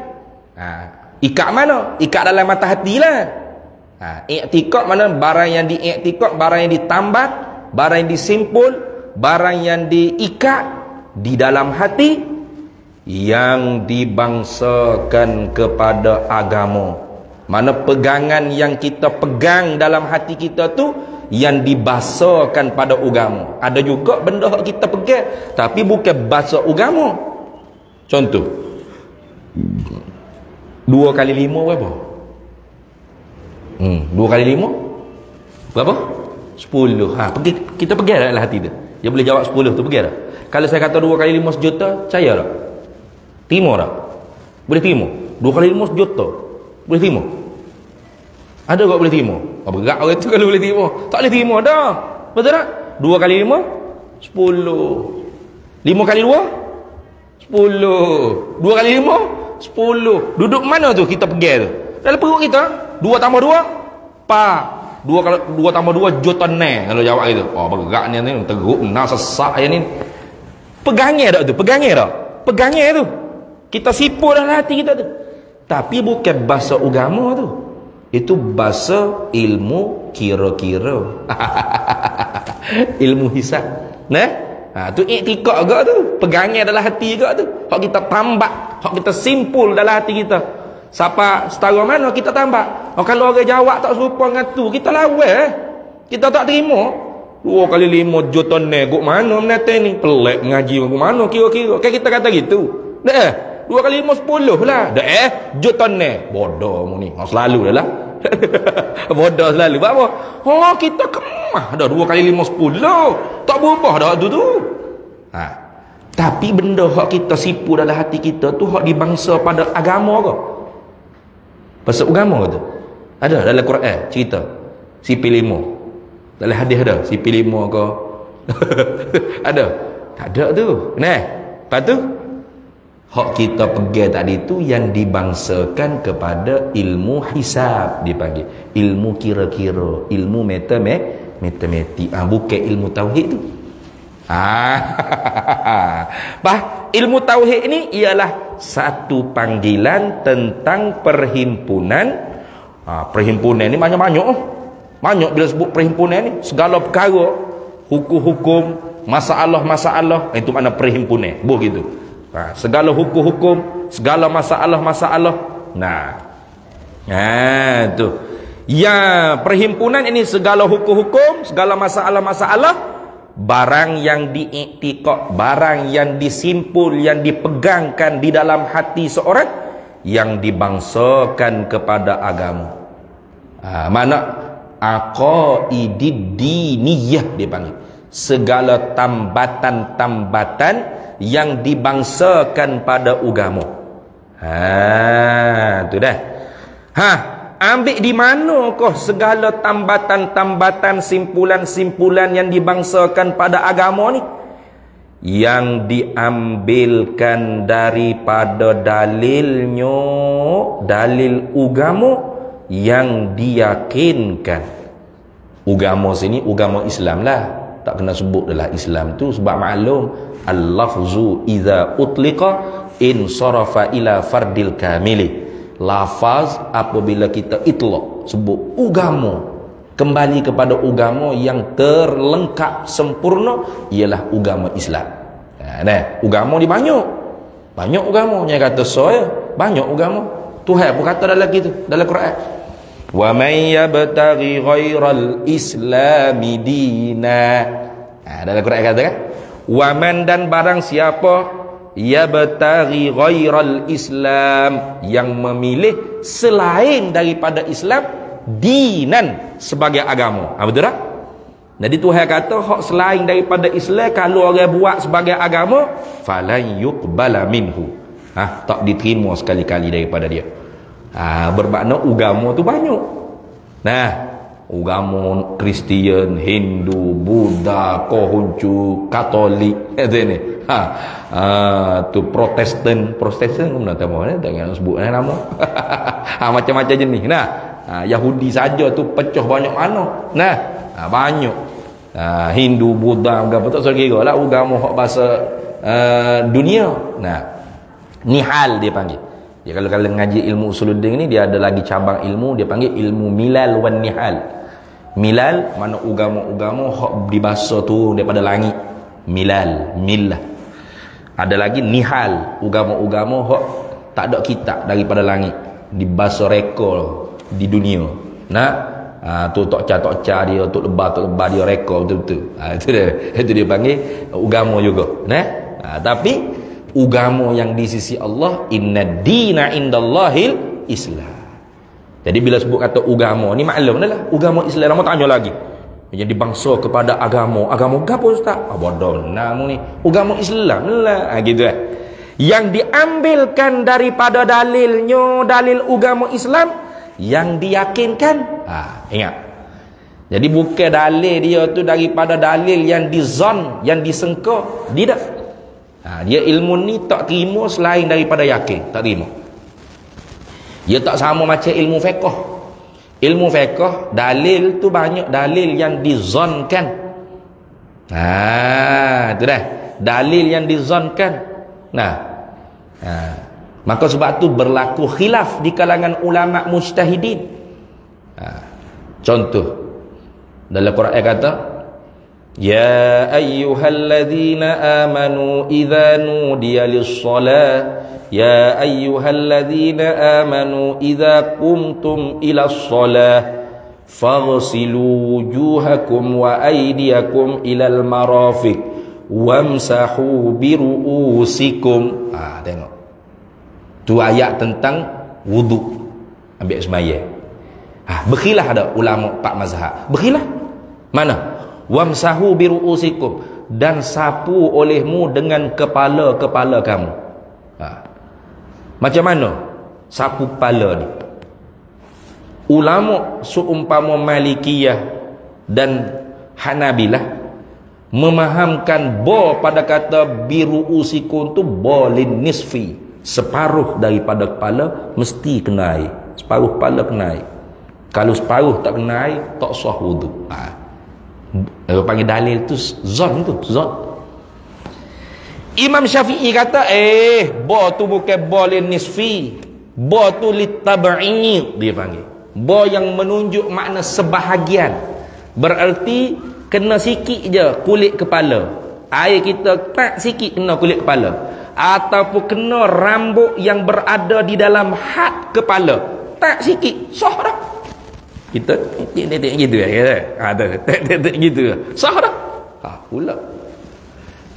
Ikat mana? Ikat dalam mata hati lah. Iktikad mana? Barang yang diiktikad, barang yang ditambat, barang yang disimpul, barang yang diikat di dalam hati, yang dibangsakan kepada agama. Mana pegangan yang kita pegang dalam hati kita tu yang dibahasakan pada agama. Ada juga benda yang kita pegang tapi bukan bahasa agama. Contoh, 2 kali 5 berapa? 2 kali 5 berapa? 10. Kita pegang dalam hati tu. Dia boleh jawab 10 tu, pegang tak? Kalau saya kata 2 kali 5 sejuta, percaya tak? Terima tak? Boleh terima? 2 kali 5 sejuta, boleh terima? Ada tak boleh terima? Berat orang tu kalau boleh terima. Tak boleh terima dah. Betul tak? 2 kali 5 10. 5 kali 2 10. 2 kali 5 10. Duduk mana tu kita pegang tu? Dalam perut kita. 2 tambah 2 4. 2 tambah 2 juta ne kalau jawab gitu. Berat ni teruk nak sesak ya ni. Pegangnya tak tu? Pegangnya tak? Pegangnya tu. Kita sipur dalam hati kita tu. Tapi bukan bahasa agama tu. Itu bahasa ilmu kira-kira. Ilmu hisab. Tu iktikad juga tu. Pegangnya dalam hati juga tu. Hak kita tambak, hak kita simpul dalam hati kita. Siapa setara mana kita tambak. Kalau orang jawab tak serupa dengan tu, kita lawan. Kita tak terima. 2 kali 5 juta ne, guk mana menata ni? Pelik mengaji guk mana kira-kira. Kan kita kata gitu. 2 kali 5 10 lah. Juta ne. Bodoh mu ni. Selalu dah lah. Bodoh selalu. Apa? Kita kemah dah 2 kali 5 10. Tak berubah dah tu. Tapi benda hak kita sipu dalam hati kita tu hak dibangsa pada agama ke? Pasal agama ke tu? Ada dalam Quran cerita sipi 5. Dalam hadis ada sipi 5 ke? Ada? Tak ada tu. Lepas tu hak kita pegang tadi tu yang dibangsakan kepada ilmu hisab, dipanggil ilmu kira-kira, ilmu matematik, bukan ilmu tauhid tu. Ilmu tauhid ini ialah satu panggilan tentang perhimpunan. Perhimpunan ni banyak bila sebut perhimpunan ni, segala perkara, hukum-hukum, masalah-masalah, itu makna perhimpunan. Begitu. Segala hukum-hukum, segala masalah-masalah. Tu. Ya, perhimpunan ini segala hukum-hukum, segala masalah-masalah, barang yang diiktikad, barang yang disimpul, yang dipegangkan di dalam hati seorang, yang dibangsakan kepada agama. Mana aqaidid diniyah dia panggil, segala tambatan-tambatan yang dibangsakan pada agama. Tu dah. Ambil di manakah segala tambatan-tambatan, simpulan-simpulan yang dibangsakan pada agama ni? Yang diambilkan daripada dalilnya, dalil agama yang diyakinkan. Agama sini agama Islam lah, tak kena sebut adalah Islam tu, sebab maklum al-lafzu idza utliqa in sarafa ila fardil kamili. Lafaz apabila kita itlaq, sebut agama, kembali kepada agama yang terlengkap sempurna, ialah agama Islam. Agama ni banyak agama. Yang kata saya banyak agama. Tuhan pun kata dalam gitu, dalam Quran, wa may yabtaghi ghairal islami dina. Dalam Quran kata kan, wa man, dan barang siapa, yabtaghi ghairal islam, yang memilih selain daripada Islam, dinan, sebagai agama. Betul tak? Jadi Tuhan kata hak selain daripada Islam, kalau orang buat sebagai agama, falan yuqbala minhu, tak diterima sekali-kali daripada dia. Bermakna agama tu banyak. Agama Kristian, Hindu, Buddha, Konghucu, Katolik, ni. Tu Protestan mana tahu tak nak sebut nama. Macam-macam jenis. Yahudi saja tu pecah banyak mana. Banyak. Hindu, Buddha, apa tak saya kira lah agama hak bahasa dunia. Nihal dia panggil. Dia kalau ngaji ilmu usuluddin ni, dia ada lagi cabang ilmu, dia panggil ilmu milal wan nihal. Milal mana agama-agama hak dibahasa tu daripada langit. Millah. Ada lagi nihal, agama-agama hak tak ada kitab daripada langit, dibahasa reka di dunia. Tu tokca dia, tok lebar dia reka betul-betul. Itu dia panggil agama juga. Tapi agama yang di sisi Allah, inna dina indallahil Islam. Jadi bila sebut kata agama ni, maklum dah lah agama Islam. Lama tanya lagi, yang dibangsa kepada agama apa ustaz? Bodoh nama ni, agama Islam lah. Gitu kan. Yang diambilkan daripada dalilnya, dalil agama Islam yang diyakinkan. Ingat. Jadi bukan dalil dia tu daripada dalil yang dizon, yang disangka. Tidak. Dia ilmu ni tak terima selain daripada yakin, tak terima. Dia tak sama macam ilmu fiqh. Ilmu fiqh, dalil tu banyak dalil yang dizonkan. Itu dah. Dalil yang dizonkan. Maka sebab tu berlaku khilaf di kalangan ulama mujtahidin. Contoh dalam Quran kata, ya ayyuhalladzina amanu idza nudiya lis-shalah, ya ayyuhalladzina amanu idza qumtum ilas-shalah faghsilu wujuhakum wa aydiyakum ilal marafiq wamsahu biru'usikum. Tengok tu ayat tentang wuduk ambil sembahyang. Berkhilaf ada ulama pak mazhab, berkhilaf mana wamsahu biru'usikum, dan sapu olehmu dengan kepala-kepala kamu. Macam mana sapu kepala ni? Ulama seumpama Malikiyah dan Hanabilah memahamkan pada kata biru'usikum tu bolin nisfi, separuh daripada kepala mesti kena air, separuh kepala kena air. Kalau separuh tak kena air, tak sah wuduk. Dia panggil dalil tu zon tu, zon. Imam Syafi'i kata, ba tu bukan ba lin nisfi, ba tu lit tab'i, dia panggil. Ba yang menunjuk makna sebahagian. Berarti kena sikit je kulit kepala. Air kita tak sikit kena kulit kepala. Ataupun kena rambut yang berada di dalam had kepala. Tak sikit, sah dah. Kita tak gitu tak gitu. Sah dah. Pula.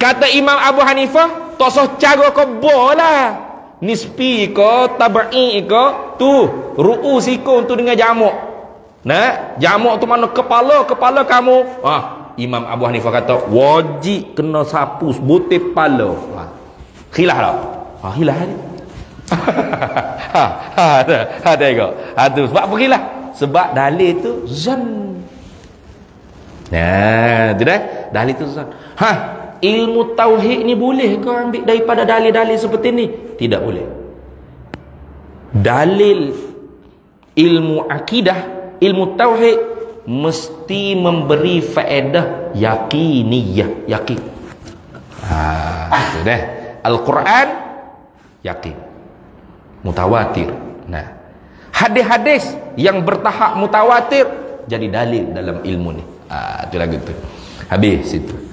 Kata Imam Abu Hanifah, tak sah cara kau bola. Nisfi ko, tabai ko, tu ru'usiko tu dengan jamak. Nah, jamak tu mana kepala kamu. Imam Abu Hanifah kata wajib kena sapu butir kepala. Khilaf tak? Khilaf ni. Ada ke? Tu sebab apa khilaf? Sebab dalil tu zan. Nah, tu dah. Dalil tu zan. Ilmu tauhid ni boleh kau ambil daripada dalil-dalil seperti ni? Tidak boleh. Dalil ilmu akidah, ilmu tauhid mesti memberi faedah yakiniyah, yakin. Itu dah. Al-Quran yakin, mutawatir. Nah, hadis-hadis yang bertahap mutawatir jadi dalil dalam ilmu ni. Itu lagu tu. Habis situ.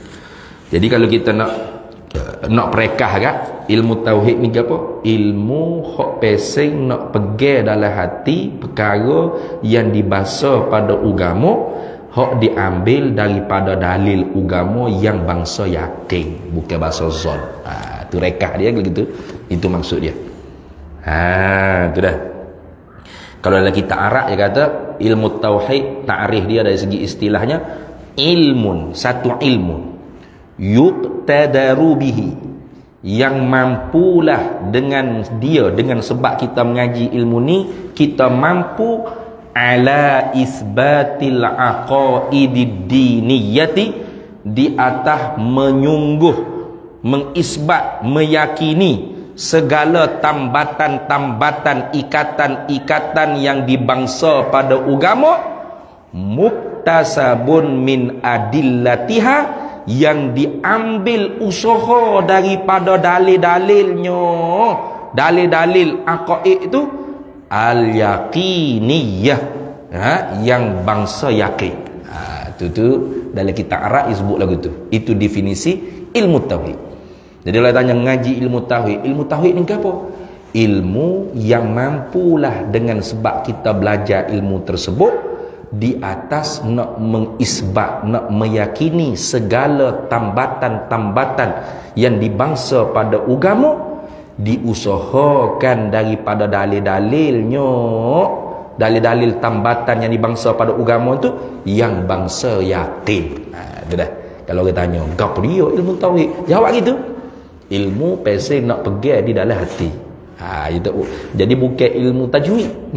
Jadi kalau kita nak perekah kan ilmu tauhid ni apa? Ilmu hak pesing nak pegang dalam hati perkara yang dibahasa pada agama, hak diambil daripada dalil agama yang bangsa yakin, bukan bahasa zon. Tu rekah dia begitu. Itu maksud dia. Tu dah. Kalau dalam kitab Arab dia kata ilmu tauhid, ta'rif dia dari segi istilahnya ilmun, satu ilmu yuqtadaru bihi, yang mampulah dengan dia, dengan sebab kita mengaji ilmu ni kita mampu ala isbatil aqaidid diniyati, di atas menyungguh, mengisbat, meyakini segala tambatan-tambatan, ikatan-ikatan yang dibangsa pada agama, muktasabun min adillatiha, yang diambil usaha daripada dalil-dalilnya, dalil-dalil aqaid itu al-yaqiniyah, yang bangsa yakin. Tu dalam kitab Arab disebut lagu tu. Itu definisi ilmu tauhid. Jadi kalau tanya ngaji ilmu tauhid ni apa? Ilmu yang mampulah dengan sebab kita belajar ilmu tersebut di atas nak mengisbat, nak meyakini segala tambatan-tambatan yang dibangsa pada agama, diusahakan daripada dalil-dalilnya, dalil-dalil tambatan yang dibangsa pada agama tu yang bangsa yakin. Itu dah. Kalau kita tanya, apa dia ilmu tauhid? Jawab gitu. Ilmu pasal nak pegang di dalam hati. Itu. Jadi bukan ilmu tajwid.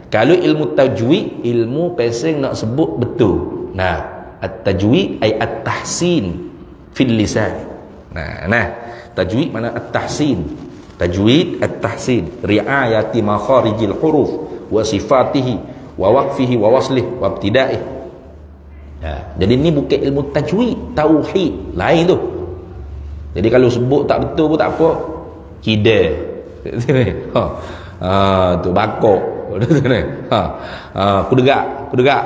Kalau ilmu tajwid, ilmu pasal nak sebut betul. At-tajwid ay at-tahsin fil lisan. Tajwid mana at-tahsin. Tajwid at-tahsin, riayati makharijil huruf wa sifatihi wa waqfihi wa waslih wa ibtida'ih. Jadi ni bukan ilmu tajwid, tauhid lain tu. Jadi kalau sebut tak betul pun tak apa. Kidal. Tu bakok. Kudegak.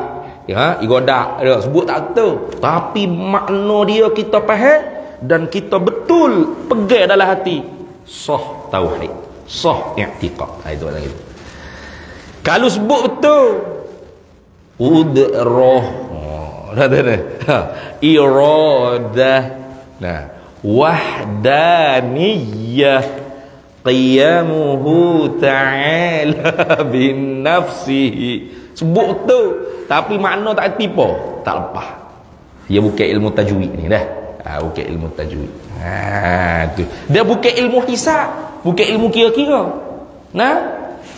Igodak. Sebut tak betul. Tapi makna dia kita faham dan kita betul pegang dalam hati. Sah tauhid, sah i'tiqad. Itu lagi. Kalau sebut betul udrah, iradah, wahdaniyah, qiyamuhu ta'ala bin nafsihi. Sebut betul tapi makna tak tipu, tak lepas. Dia bukan ilmu tajwid ni dah. Bukan ilmu tajwid. Tu. Dia bukan ilmu hisab, bukan ilmu kira-kira.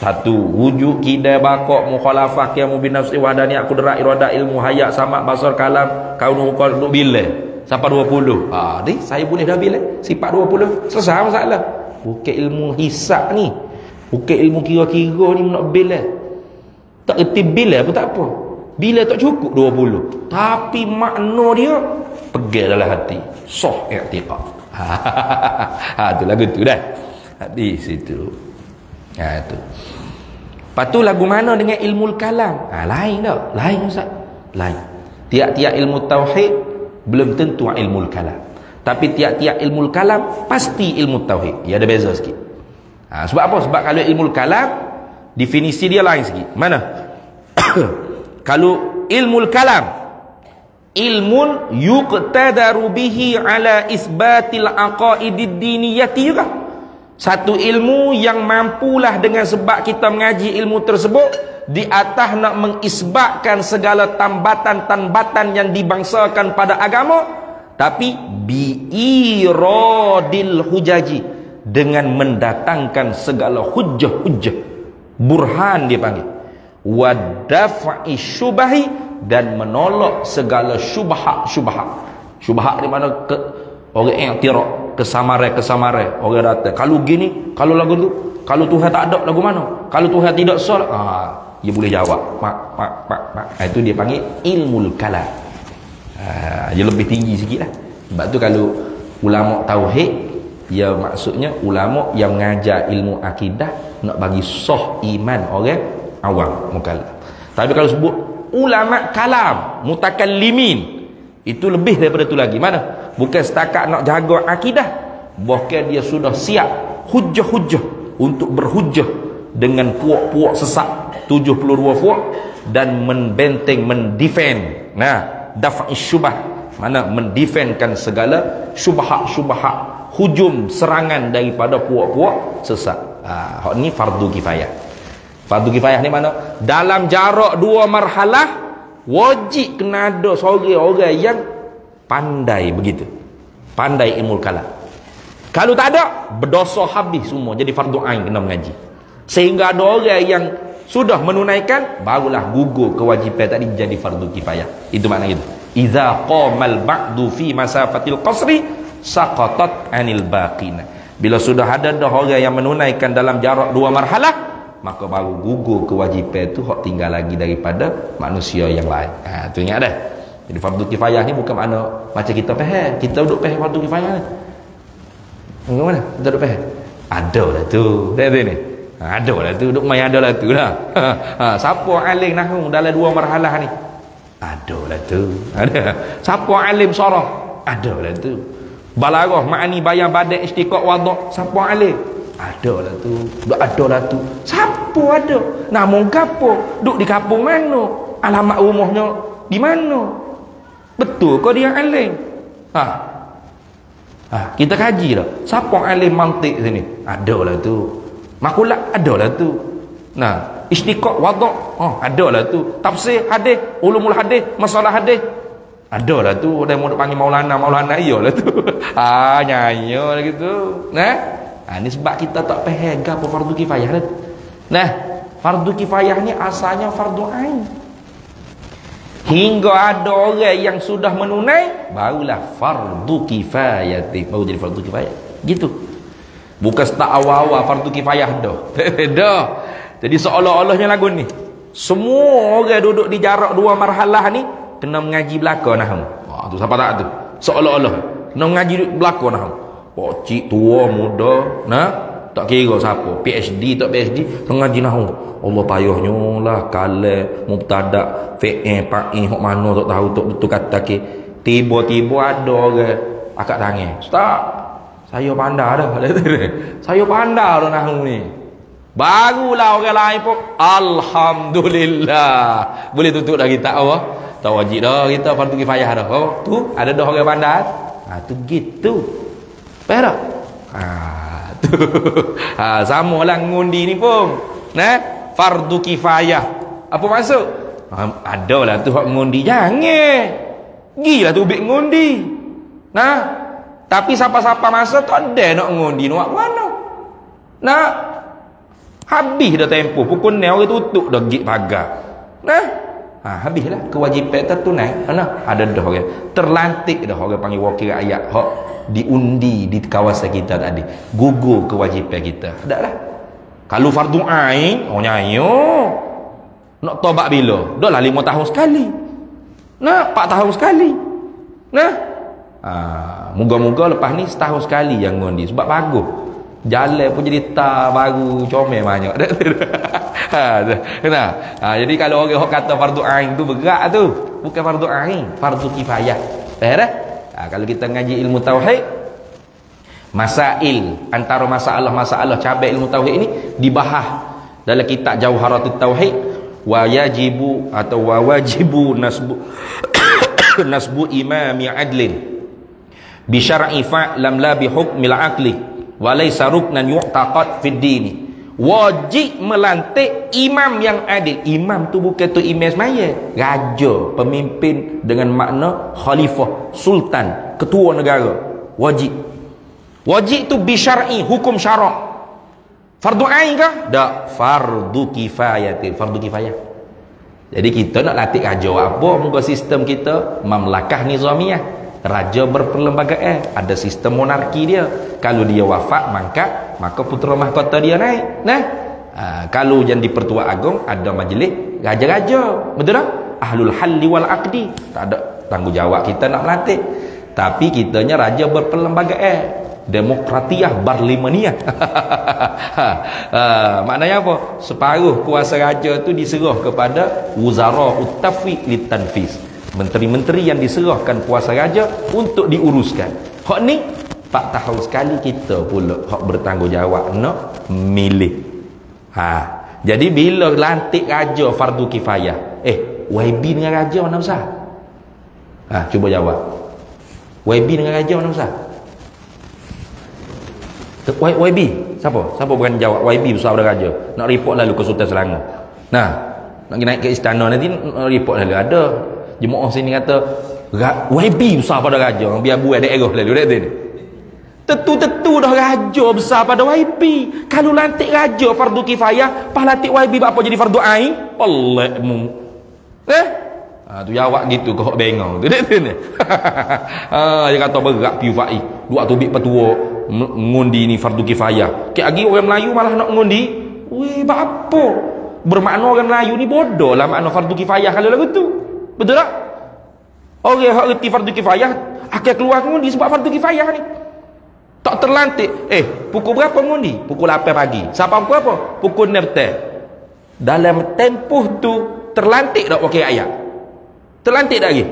Satu, wujud, kidai, bakok, mukhalafah, qiyamu bin nafsi, wahdaniyah, qudrat, iradah, ilmu, hayat, samak, basar, kalam, kaunu, qadru, bila sampai 20. Saya boleh dah bila sifat 20. Selesai masalah. Bukan ilmu hisab ni, bukan ilmu kira-kira ni nak bila. Tak erti bila pun tak apa. Bila tak cukup 20. Tapi makna dia Pergi dalam hati. Sah i'tiqad. Tu lagu tu dah. Di situ. Tu. Lepas tu lagu mana dengan ilmu kalam? Lain tak? Lain Ustaz. Lain. Tiap-tiap ilmu tauhid belum tentu ilmu kalam. Tapi tiap-tiap ilmu kalam pasti ilmu tauhid. Dia ada beza sikit. Sebab apa? Sebab kalau ilmu kalam definisi dia lain sikit. Mana? Kalau ilmu kalam, ilmun yuqtadaru bihi ala isbatil aqaidid diniyati juga. Satu ilmu yang mampulah dengan sebab kita mengaji ilmu tersebut di atas nak mengisbatkan segala tambatan-tambatan yang dibangsakan pada agama, tapi biiradil hujaji, dengan mendatangkan segala hujjah-hujjah, burhan dia panggil, wadaf'i syubahi, dan menolak segala syubhat-syubhat. Syubhat di mana orang yang tirak kesamaran, orang datang kalau gini, kalau lagu tu, kalau Tuhan tak ada lagu mana, kalau Tuhan tidak solat, dia boleh jawab mak. Itu dia panggil ilmu kalam. Dia lebih tinggi sikit lah. Sebab tu kalau ulama tauhid, dia maksudnya ulama yang mengajar ilmu akidah, nak bagi sah iman orang awam mukallaf. Tapi kalau sebut ulama kalam, mutakallimin, itu lebih daripada tu lagi. Mana? Bukan setakat nak jaga akidah, bahkan dia sudah siap hujah-hujah untuk berhujah dengan puak-puak sesat 72 puak, dan membenteng, mendefend. Daf'i syubah, mana mendefendkan segala syubhat-syubhat, hujum serangan daripada puak-puak sesat. Hak ni fardu kifayah. Fardu kifayah ni mana? Dalam jarak 2 marhalah wajib kena ada seorang orang yang pandai begitu, pandai ilmu kalam. Kalau tak ada, berdosa habis semua, jadi fardu ain kena mengaji. Sehingga ada orang yang sudah menunaikan, barulah gugur kewajipan tadi jadi fardu kifayah. Itu makna itu. Idza qamal ba'du fi masafatil qasri saqatat anil baqina. Bila sudah ada dah orang yang menunaikan dalam jarak 2 marhalah, maka baru gugur kewajipan itu hak tinggal lagi daripada manusia yang lain. Tu ingat dah. Jadi fardu kifayah ni bukan makna macam kita faham. Kita duduk faham fardu kifayah ni. Bagaimana? Kita duduk faham. Ada lah tu. Dah ni. Ada lah tu. Duk main ada lah tu lah. Siapa alim nahwu dalam 2 marhalah ni? Ada lah tu. Ada. Siapa alim sarah? Ada lah tu. Balarah makni bayang badan istiqaq waduk. Siapa alim? Ada lah tu. Duk ada lah tu. Siapa ada? Namun gapo? Duk di kampung mana? Alamat rumahnya di mana? Betul kau dia alim? Kita kaji dah. Siapa alim mantik sini? Ada lah tu. Makulat ada lah tu. Istiqaq waduk, ada lah tu. Tafsir hadis, ulumul hadis, masalah hadis, ada lah tu. Dia mau panggil maulana iyalah tu. Nyanyo lah gitu. Ni sebab kita tak faham apa fardu kifayah dah. Fardu kifayah ni asalnya fardu ain. Hingga ada orang yang sudah menunai, barulah fardu kifayah, baru jadi fardu kifayah. Gitu. Bukan start awal-awal fardu kifayah dah. Dah. Jadi seolah-olahnya lagu ni, semua orang duduk di jarak 2 marhalah ni kena mengaji belaka nahwu. Tu siapa tak tu? Seolah-olah kena mengaji belaka nahwu. Cik tua muda, tak kira siapa, PhD tak PhD, mengaji nahwu. Allah payahnya lah kalam mubtada fi'il fa'il hok mana tak tahu tak betul kata ke. Tiba-tiba ada orang akak tangan. Ustaz, saya pandai dah. Saya pandai dah nahwu ni. Barulah orang lain pun alhamdulillah boleh tutup dah kita apa? Tak wajib dah kita fardu kifayah dah. Tu ada dah orang pandai. Tu gitu. Faham tak? Tu. Samalah ngundi ni pun. Fardu kifayah. Apa maksud? Adalah tu hak ngundi. Jangan. Gilah tu ubik ngundi. Tapi siapa-siapa masa tak ada nak ngundi nak mana. Habis dah tempoh. Pukul 6 orang tutup dah gig pagar. Habislah kewajipan tertunai. Ada dah orang terlantik dah orang panggil wakil rakyat hak diundi di kawasan kita tadi. Gugur kewajipan kita. Tak lah. Kalau fardu ain, nyanyo. Nak tobat bila? Dah lah 5 tahun sekali. 4 tahun sekali. Moga-moga lepas ni setahun sekali yang ngundi sebab bagus. Jalan pun jadi baru comel banyak. Jadi kalau orang kata fardu ain tu berat tu, bukan fardu ain, fardu kifayah. Dah? Kalau kita ngaji ilmu tauhid, masail antara masalah-masalah cabai ilmu tauhid ini dibahas dalam kitab Jauharatut Tauhid. Wa yajibu atau wa wajibu nasbu imami adlin bi syar'i fa'lam la bi hukmil aqli wa laysa ruknan yu'taqad fid dini. Wajib melantik imam yang adil. Imam tu bukan tu imam semaya, raja, pemimpin dengan makna khalifah, sultan, ketua negara. Wajib tu bi syar'i, hukum syarak. Fardu ain kah? Tak, fardu kifayah. Fardu kifayah. Jadi kita nak latih raja apa? Muka sistem kita mamlakah nizamiyah, raja berperlembagaan, ada sistem monarki dia. Kalau dia wafat maka putera mahkota dia naik. Kalau jadi pertua agong ada majlis raja-raja, betul tak? Ahlul halli wal aqdi. Tak ada tanggungjawab kita nak melatih. Tapi kitanya raja berperlembagaan, demokratiyah barlimaniah. Maknanya apa? Separuh kuasa raja tu diserah kepada wuzara utafi litanfis, menteri-menteri yang diserahkan kuasa raja untuk diuruskan. Hak ni 4 tahun sekali kita pula hak bertanggungjawab nak milih. Jadi bila lantik raja fardu kifayah, YB dengan raja mana besar? Cuba jawab. YB dengan raja mana besar? YB siapa berani jawab? YB besar pada raja, nak report lalu ke Sultan Selangor. Nak naik ke istana nanti nak report lalu. Ada jemaah sini kata YB besar pada raja, biar buat daerah lalu dah. Tentu dah raja besar pada YB. Kalau lantik raja fardu kifayah, pas lantik YB apa jadi fardu ain? Allahmu. Tu jawab gitu kau bengong tu dah ni. Dia kata berat piu fai. Dua tubik petua ngundi ni fardu kifayah. Kek lagi orang Melayu malah nak ngundi. Weh, apa? Bermakna orang Melayu ni bodoh lah makna fardu kifayah kalau lagu tu. Betul tak? Orang hak reti fardu kifayah akan keluar ngundi sebab fardu kifayah ni. Tak terlantik. Pukul berapa ngundi? Pukul 8 pagi. Sampai pukul apa? Pukul 6 petang. Dalam tempoh tu terlantik tak wakil ayat? Terlantik tak lagi?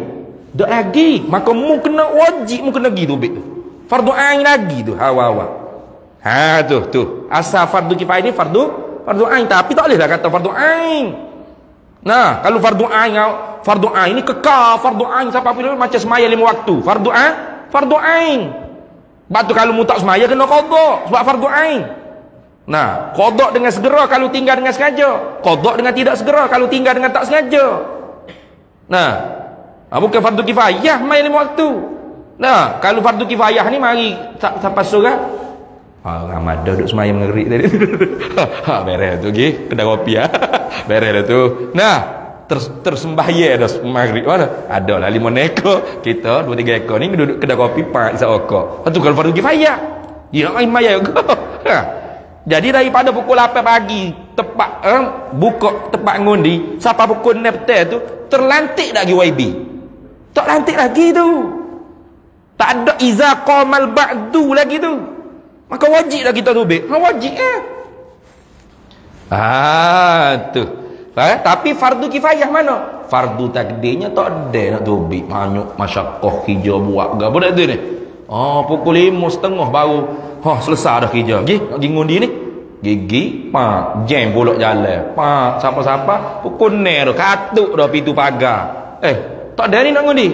Tak lagi. Maka mu kena wajib, mu kena pergi tu tu. Fardu ain lagi tu. Hawa-hawa. Tu. Asal fardu kifayah ni fardu ain, tapi tak boleh lah kata fardu ain. Kalau fardu ain ni kekal fardu ain sampai bila macam semaya 5 waktu. Fardu ain. Sebab tu kalau mu tak semaya kena qada sebab fardu ain. Qada dengan segera kalau tinggal dengan sengaja. Qada dengan tidak segera kalau tinggal dengan tak sengaja. Bukan fardu kifayah mai 5 waktu. Kalau fardu kifayah ni mari sampai sore. Ramadan duduk semaya mengerik tadi. Beres tu pergi kedai kopi beres dah tu. Tersembahyang dah maghrib mana? Adalah 5 ekor, kita 2-3 ekor ni duduk kedai kopi pak isap okok. Lepas tu kalau fardu kifayah, dia nak main maya ke? Jadi daripada pukul 8 pagi tepat buka tempat ngundi sampai pukul 6 petang tu terlantik dah lagi YB. Tak lantik lagi tu. Tak ada iza qamal ba'du lagi tu. Maka wajib dah kita tubik. Wajib tu. Tapi fardu kifayah mana? Fardu takdirnya tak ada nak tubik. Banyak masyaqqah kerja buat ke apa dak tu ni. Pukul 5.30 baru selesai dah kerja. Nak pergi ngundi ni. Gigi jam pulak jalan. Siapa-siapa pukul 6 dah katuk dah pintu pagar. Tak ada ni nak ngundi.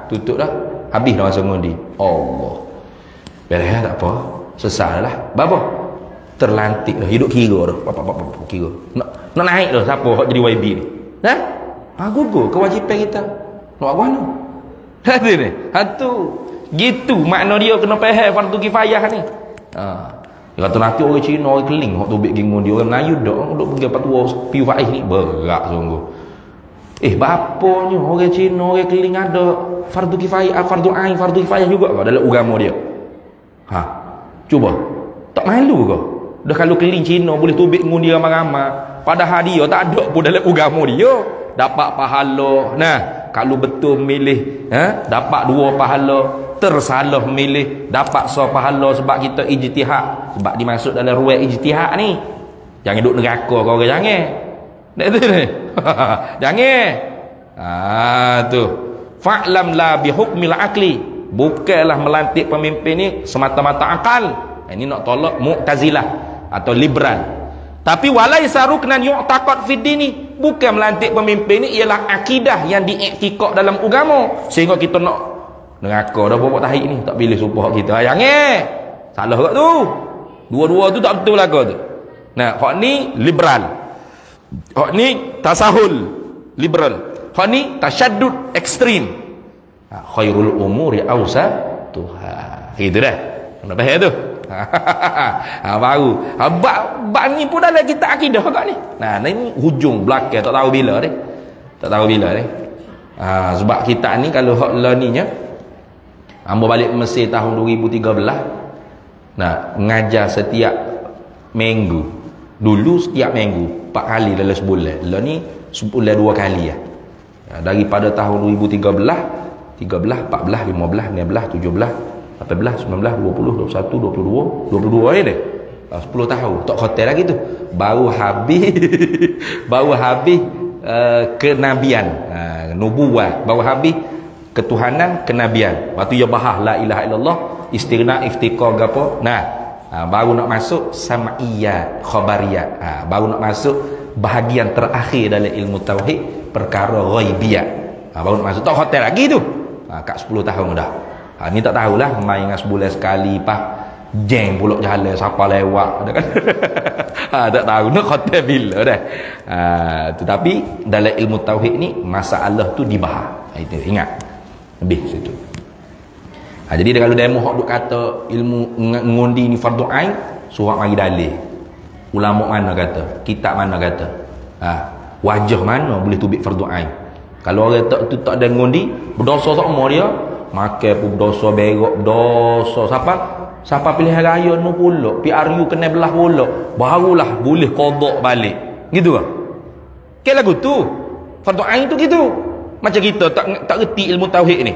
Tutup dah. Habis dah masa ngundi. Allah. Beres tak apa. Selesai lah. Berapa? Terlantik dah. Hidup kira dah. Kira. Nak naik dah siapa hak jadi YB ni. Gugur kewajipan kita. Nak buat mana? Hati ni. Gitu makna dia kena faham fardu kifayah ni. Dia kata nanti orang Cina orang keling hak tubik gingun dia orang Melayu dak duk pergi patua piu faiz ni berat sungguh. Bapanya orang Cina orang keling ada fardu kifayah, fardu ain, fardu kifayah juga ke dalam agama dia? Cuba. Tak malu ke? Dah kalau keling Cina boleh tubik ngundi ramai-ramai, padahal dia tak ada pun dalam agama dia dapat pahala. kalau betul milih dapat 2 pahala, tersalah milih dapat 1 pahala sebab kita ijtihad. Sebab dimasuk dalam ruang ijtihad ni. Jangan duduk neraka kau orang, jangan. Tak tu ni. Jangan. Tu. Fa'lam la bihukmil aqli. Bukanlah melantik pemimpin ni semata-mata akal. Ini nak tolak Mu'tazilah atau liberal. Tapi walaisa ruknan yu'taqad fid dini. Bukan melantik pemimpin ni ialah akidah yang diiktikad dalam agama. Sehingga kita nak neraka dah bawa tahik ni, tak pilih supaya kita. Jangan. Salah kat tu. Dua-dua tu tak betul lah kau tu. Nah, hak ni liberal. Hak ni tasahul, liberal. Hak ni tasyaddud, ekstrim. Khairul umuri awsatuha. Itu dah. Nak faham tu? Baru. Bab ni pun dalam kita akidah kat ni. Nah, ni hujung belakang tak tahu bila ni. Tak tahu bila ni. Sebab kita ni kalau hak la ni nya hamba balik Mesir tahun 2013. Nah, mengajar setiap minggu. Dulu setiap minggu 4 kali dalam sebulan. Lah ni sebulan 2 kali lah. Daripada tahun 2013, 13, 14, 15, 16, 17, 18, 19, 20, 21, 22 ni. 10 tahun. Tak hotel lagi tu. Baru habis kenabian. Nubuat. Baru habis ketuhanan, kenabian. Waktu ia bahas la ilaha illallah, istighna, iftiqar gapo. Nah, baru nak masuk sam'iyat, khabariyat. Baru nak masuk bahagian terakhir dalam ilmu tauhid, perkara ghaibiyat. Baru nak masuk. Tak hotel lagi tu. Kat 10 tahun dah. Ni tak tahulah, main dengan sebulan sekali jeng pulak jalan siapa lewat kan. Tak tahu nak hotel bila dah. Tetapi dalam ilmu tauhid ni masalah tu dibahas. Itu ingat. Lebih situ. Jadi kalau demo hok duk kata ilmu ngundi ni fardu ain, surat mari dalil. Ulama mana kata? Kitab mana kata? Wajah mana boleh tubik fardu ain? Kalau orang tak ada ngundi, berdosa sama dia, makan pun berdosa, berak berdosa. Siapa pilihan raya nu pula, PRU kena belah pula, barulah boleh qada balik. Gitu ke? Ke lagu tu. Fardu ain tu gitu. Macam kita tak reti ilmu tauhid ni.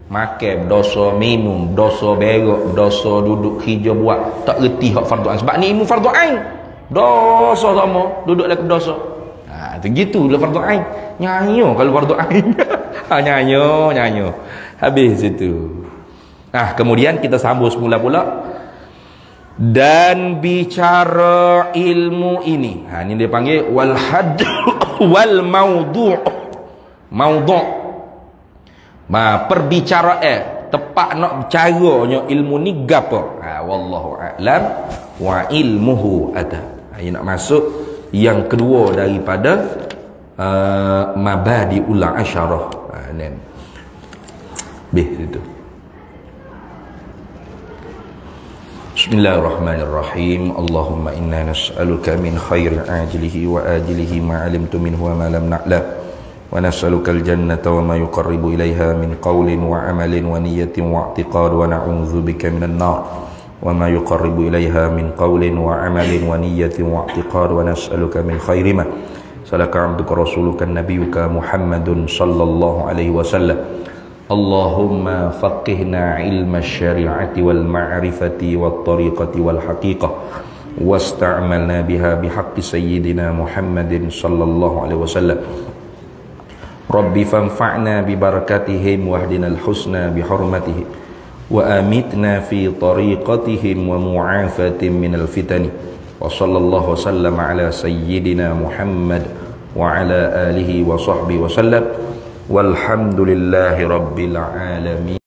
Makan berdosa, minum berdosa, berak berdosa, duduk kerja buat, tak reti hak fardu ain. Sebab ni ilmu fardu ain. Dosa sama, duduk dalam berdosa. Begitu lah fardu ain. Nyanyo kalau fardu ain. Nyanyo. Habis situ. Kemudian kita sambung semula pula. Dan bicara ilmu ini. Ini dia panggil wal hadd wal mawdu'. Mawdu'. Perbicaraan tepat nak bicaranya ilmu ni gapo? Wallahu a'lam wa ilmuhu ada. Ini nak masuk yang kedua daripada mabadi'ul asyarah. Itu. Bismillahirrahmanirrahim. Allahumma inna nas'aluka min khairi ajilihi wa ajilihi ma 'alimtu minhu wa ma lam na'lam. Wa nas'aluka al-jannata wa ma yuqarribu ilayha min qawlin wa 'amalin wa niyyatin wa i'tiqad wa na'udzubika minan nar. Wa ma yuqarribu ilayha min qawlin wa 'amalin wa niyyatin wa i'tiqad wa nas'aluka min khairi ma salaka 'abduka rasuluka nabiyyuka Muhammadun sallallahu alaihi wasallam. Allahumma faqihna ilma syari'ati wal ma'rifati wat tariqati wal haqiqah wasta'malna biha bihaqqi sayyidina Muhammadin sallallahu alaihi wasallam. Rabbi fanfa'na bi barakatihim wahdina al-husna bi hurmatihim wa amitna fi tariqatihim wa mu'afatin minal fitani. Wa sallallahu wasallama ala sayyidina Muhammad wa ala alihi wa sahbihi wa sallam. Walhamdulillahi rabbil alamin.